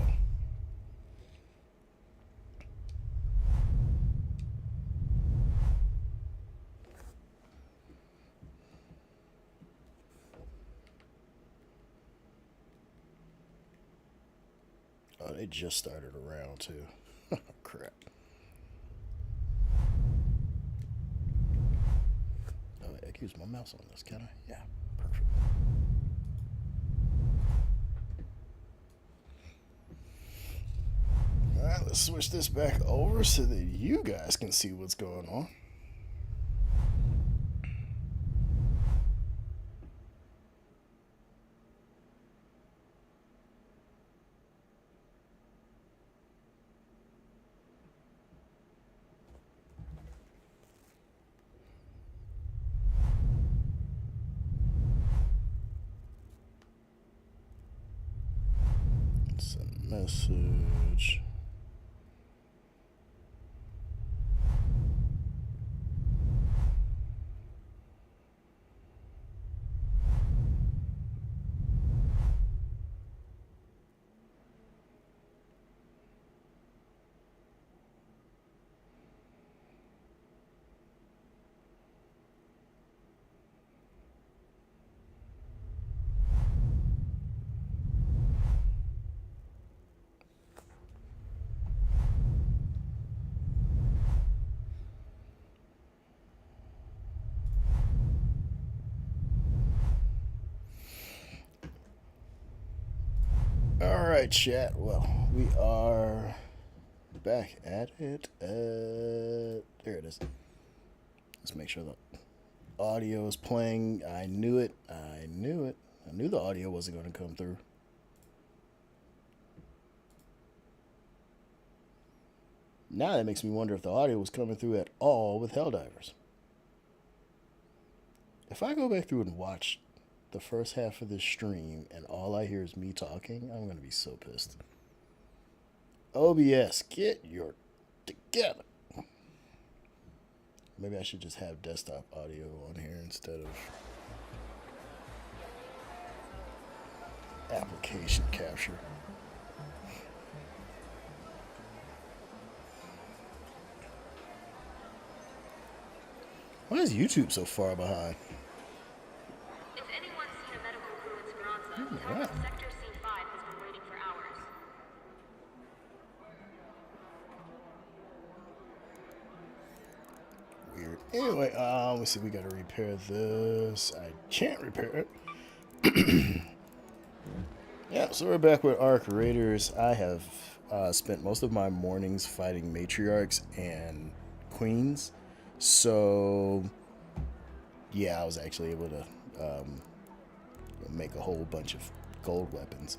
Oh, they just started a round, too. Crap. Oh, I can use my mouse on this, can I? Yeah, perfect. Alright, let's switch this back over so that you guys can see what's going on. Send message. Alright, chat. Well, we are back at it. There it is. Let's make sure the audio is playing. I knew it. I knew the audio wasn't going to come through. Now that makes me wonder if the audio was coming through at all with Helldivers. If I go back through and watch the first half of this stream and all I hear is me talking, I'm going to be so pissed. OBS, get your together. Maybe I should just have desktop audio on here instead of application capture. Why is YouTube so far behind? If anyone's seen a medical crew in Speranza, tell them Sector C5 has been waiting for hours. Weird. Anyway, let's see. We gotta repair this. I can't repair it. Yeah, so we're back with Arc Raiders. I have spent most of my mornings fighting matriarchs and queens. So, yeah, I was actually able to make a whole bunch of gold weapons.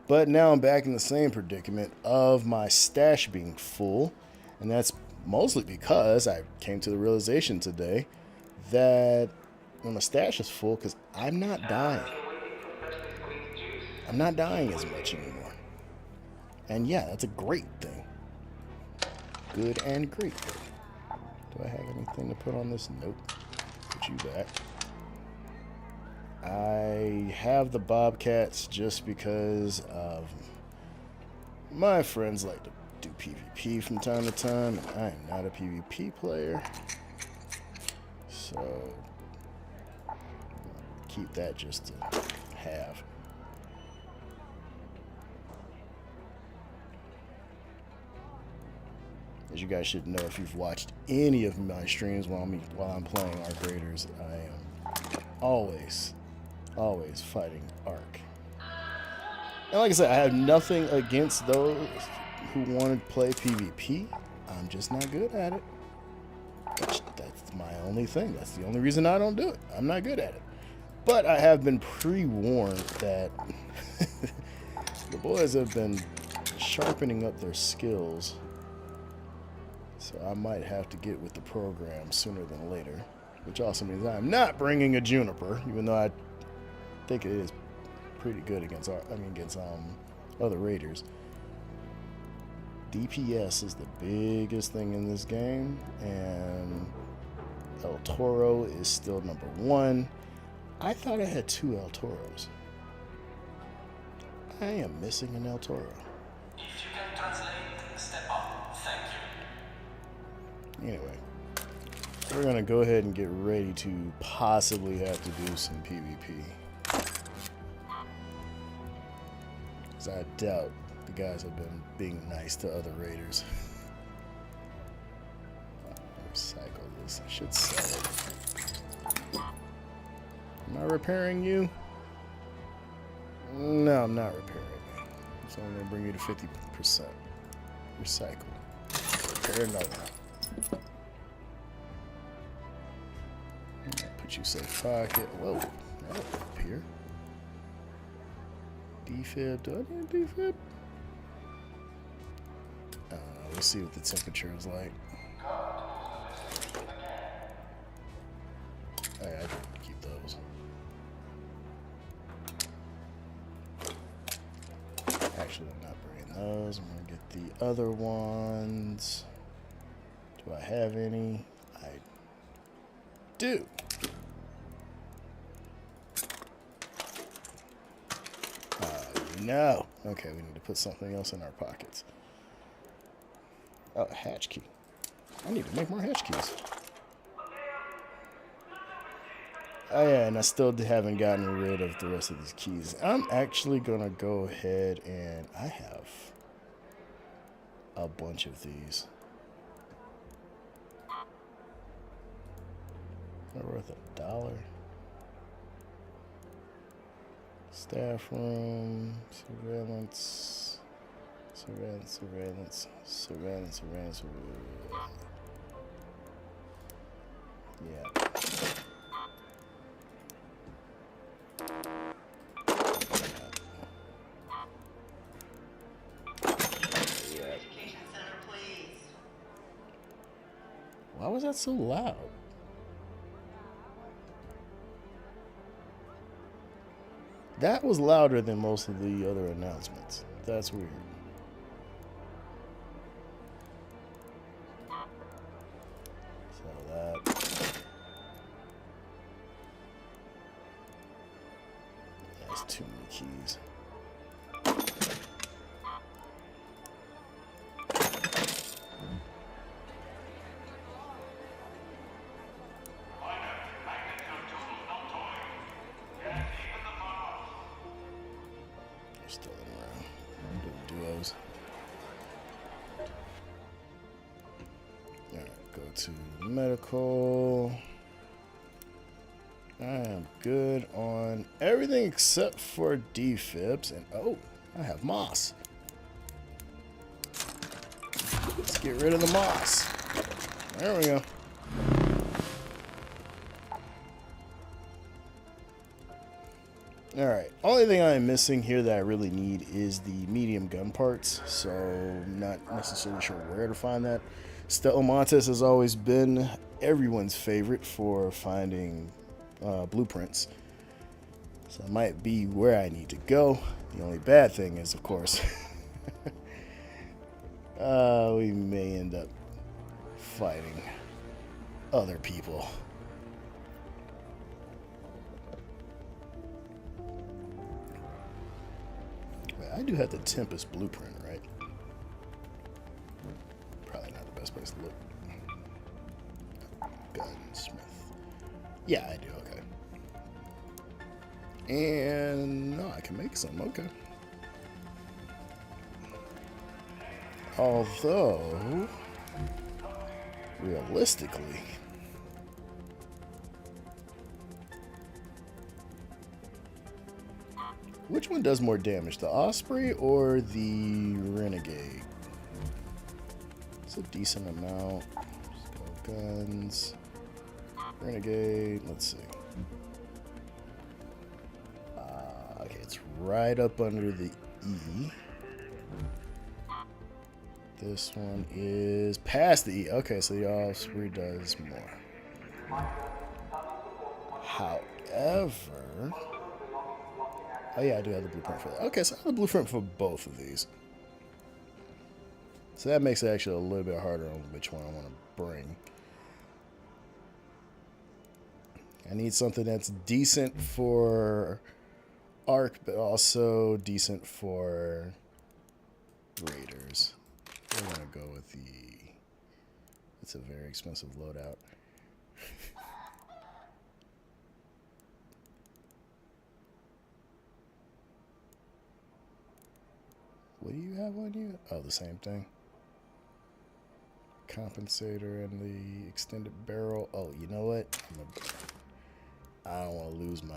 But now I'm back in the same predicament of my stash being full. And that's mostly because I came to the realization today that when my stash is full, because I'm not dying. I'm not dying as much anymore. And yeah, that's a great thing. Good and great thing. Do I have anything to put on this? Nope. Put you back. I have the Bobcats just because of my friends like to do PvP from time to time, and I am not a PvP player. So keep that just to have. As you guys should know, if you've watched any of my streams while I'm playing Arc Raiders, I am always fighting Arc. And like I said, I have nothing against those who want to play PvP. I'm just not good at it. That's my only thing. That's the only reason I don't do it. I'm not good at it. But I have been pre-warned that the boys have been sharpening up their skills. So I might have to get with the program sooner than later, which also means I'm not bringing a Juniper, even though I think it is pretty good against other raiders. DPS is the biggest thing in this game, and El Toro is still number 1. I thought I had 2 El Toros. I am missing an El Toro. If you can translate, step up. Thank you. Anyway, we're going to go ahead and get ready to possibly have to do some PvP. Because I doubt the guys have been being nice to other raiders. Recycle this. I should sell it. Am I repairing you? No, I'm not repairing you. So I'm going to bring you to 50%. Recycle. Repair another one. Put you safe pocket. Whoa, that'll up here. Defib. Do I need a defib? We'll see what the temperature is like. I can keep those. Actually, I'm not bringing those. I'm gonna get the other ones. Do I have any? I do. No. Okay, we need to put something else in our pockets. Oh, hatch key. I need to make more hatch keys. Oh yeah, and I still haven't gotten rid of the rest of these keys. I'm actually gonna go ahead and I have a bunch of these. They're worth $1. Staff room, surveillance, surveillance. Yeah. Why was that so loud? That was louder than most of the other announcements. That's weird. So that's too many keys. Still around. Doing duos. Alright, go to medical. I am good on everything except for defibs. And oh, I have moss. Let's get rid of the moss. There we go. Alright, only thing I'm missing here that I really need is the medium gun parts, so I'm not necessarily sure where to find that. Stellamontes has always been everyone's favorite for finding blueprints, so it might be where I need to go. The only bad thing is, of course, we may end up fighting other people. I do have the Tempest blueprint, right? Probably not the best place to look. Gunsmith. Yeah, I do, okay. And no, I can make some, okay. Although, realistically, which one does more damage, the Osprey or the Renegade? It's a decent amount. Just go guns. Renegade, let's see. Okay, it's right up under the E. This one is past the E. Okay, so the Osprey does more. However... Oh yeah, I do have the blueprint for that. Okay, so I have the blueprint for both of these. So that makes it actually a little bit harder on which one I want to bring. I need something that's decent for Arc, but also decent for Raiders. We're going to go with the... It's a very expensive loadout. What do you have on you? Oh, the same thing. Compensator and the extended barrel. Oh, you know what? I don't want to lose my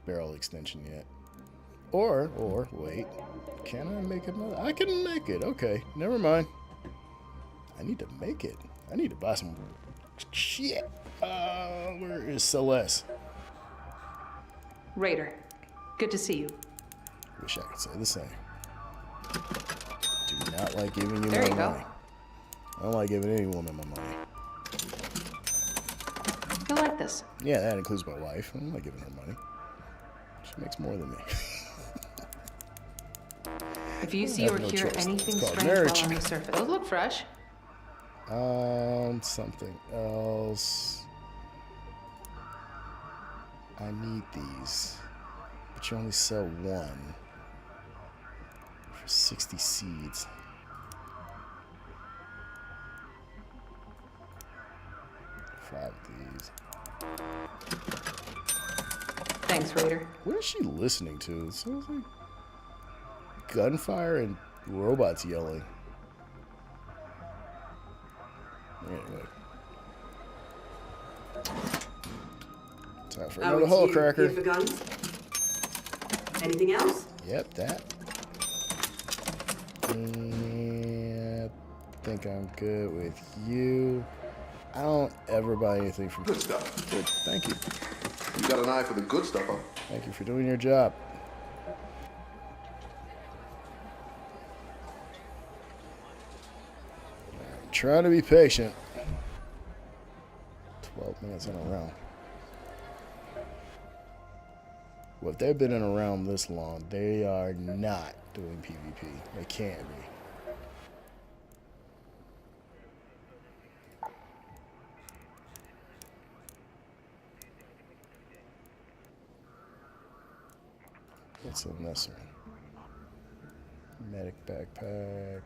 barrel extension yet. Or wait. Can I make another? I can make it. Okay, never mind. I need to make it. I need to buy some shit. Where is Celeste? Raider, good to see you. Wish I could say the same. Do not like giving you there my you money. go. I don't like giving any woman my money. You'll like this. Yeah, that includes my wife. I'm not giving her money. She makes more than me. If you see have or no hear choice. anything It's called strange while marriage. on the surface, those look fresh. Something else. I need these. But you only sell one. For 60 seeds. Five of these. Thanks, Raider. What is she listening to? It sounds like gunfire and robots yelling. Anyway. Time for another it's hole you. cracker. Here for guns? Anything else? Yep, that. And I think I'm good with you. I don't ever buy anything from... Good stuff. Good. Thank you. You got an eye for the good stuff, huh? Thank you for doing your job. I'm trying to be patient. 12 minutes in a row. Well, if they've been in around this long, they are not doing PvP. They can't be. What's in this one? Medic backpack.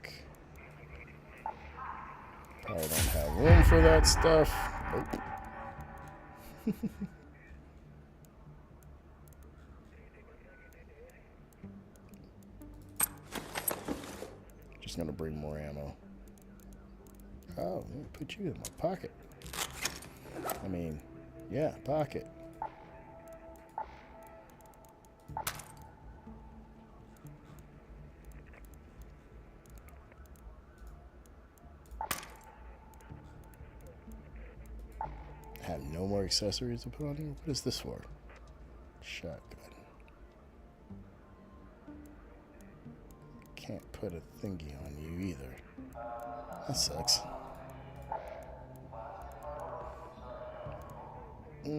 Probably don't have room for that stuff. Nope. Just gonna bring more ammo. Oh, let me put you in my pocket. I mean, yeah, pocket. Have no more accessories to put on here? What is this for? Shotgun. Can't put a thingy on you either. That sucks. We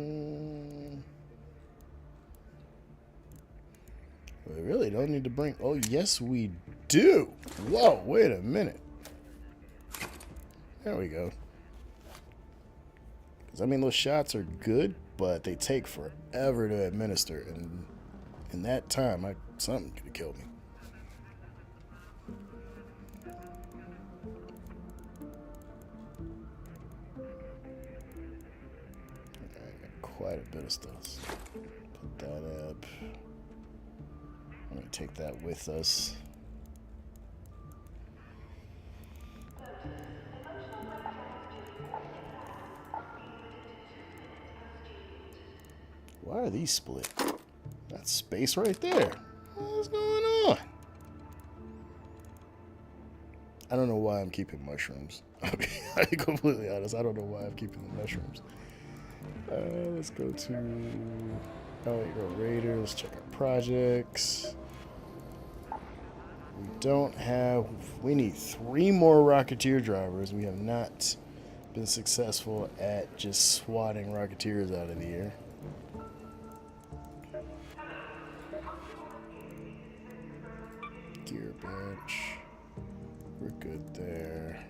really don't need to bring... Oh, yes, we do. Whoa, wait a minute. There we go. Because, I mean, those shots are good, but they take forever to administer. And in that time, something could have killed me. Okay, I got quite a bit of stuff. Put that up. I'm going to take that with us. Why are these split? That's space right there. What's going on? I don't know why I'm keeping mushrooms. I'll be completely honest. I don't know why I'm keeping the mushrooms. Let's go to... Oh, wait, go Raider. Let's check our projects. We don't have... We need 3 more Rocketeer drivers. We have not been successful at just swatting Rocketeers out of the air. Gear bench. We're good there.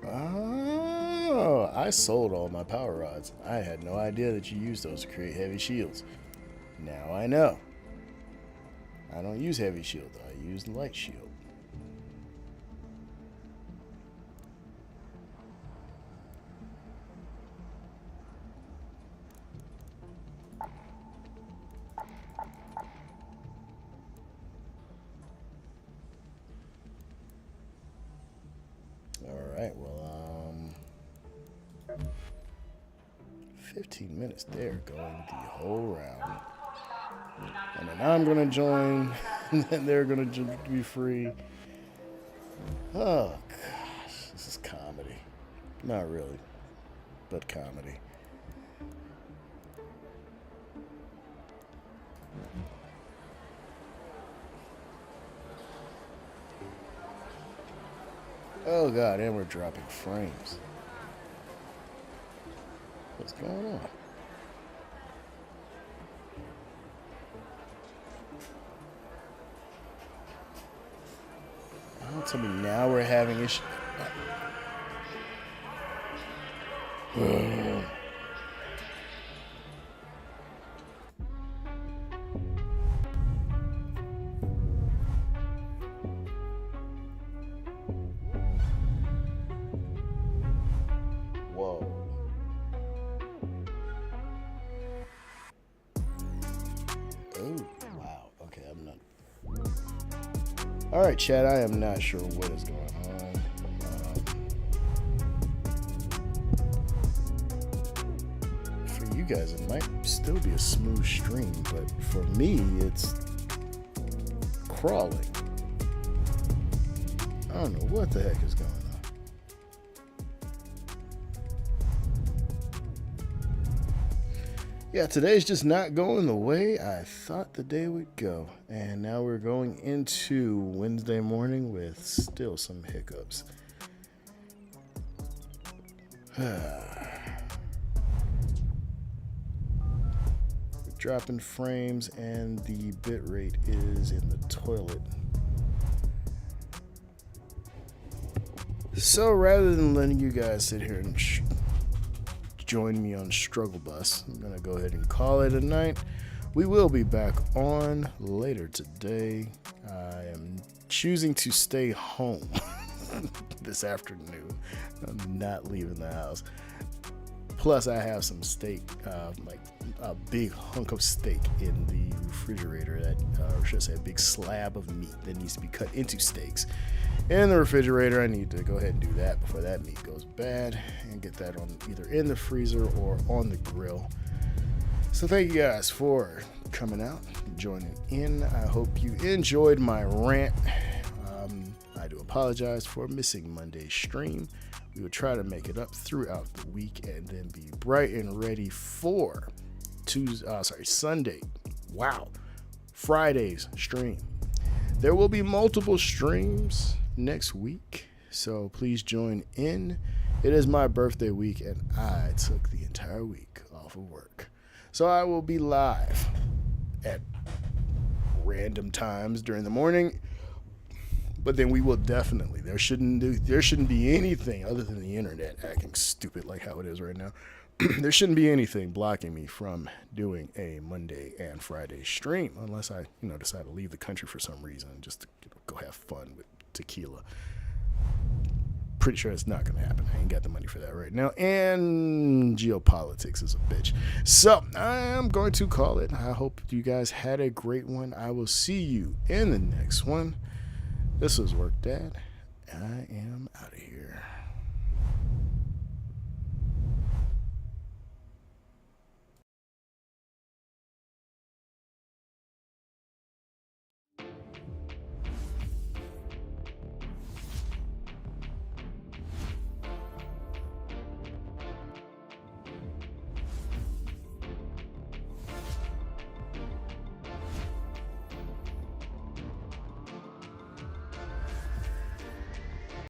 Oh, I sold all my power rods. I had no idea that you used those to create heavy shields. Now I know. I don't use heavy shield, though. I use light shield. Alright, well, 15 minutes there, going the whole round. And then I'm gonna join, and then they're gonna be free. Oh, gosh, this is comedy. Not really, but comedy. Oh god, and we're dropping frames. What's going on? Don't tell me now we're having issues. Whoa. Oh, wow. Okay, I'm not. All right, Chad, I am not sure what is going on. For you guys, it might still be a smooth stream, but for me, it's crawling. I don't know what the heck is going on. Yeah, today's just not going the way I thought the day would go. And now we're going into Wednesday morning with still some hiccups. dropping frames, and the bitrate is in the toilet. So rather than letting you guys sit here and join me on Struggle Bus, I'm going to go ahead and call it a night. We will be back on later today. I am choosing to stay home this afternoon. I'm not leaving the house. Plus, I have some steak, like a big hunk of steak in the refrigerator, that, or should I say, a big slab of meat that needs to be cut into steaks in the refrigerator. I need to go ahead and do that before that meat goes bad and get that on either in the freezer or on the grill. So thank you guys for coming out, joining in. I hope you enjoyed my rant. I do apologize for missing Monday's stream. We will try to make it up throughout the week and then be bright and ready for Sunday. Wow. Friday's stream. There will be multiple streams next week, so please join in. It is my birthday week and I took the entire week off of work. So I will be live at random times during the morning. But then we will definitely, there shouldn't be anything other than the internet acting stupid like how it is right now. There shouldn't be anything blocking me from doing a Monday and Friday stream unless I, decide to leave the country for some reason and just to, go have fun with tequila. Pretty sure it's not going to happen. I ain't got the money for that right now. And geopolitics is a bitch. So I am going to call it. I hope you guys had a great one. I will see you in the next one. This is WorkDad. I am out of here.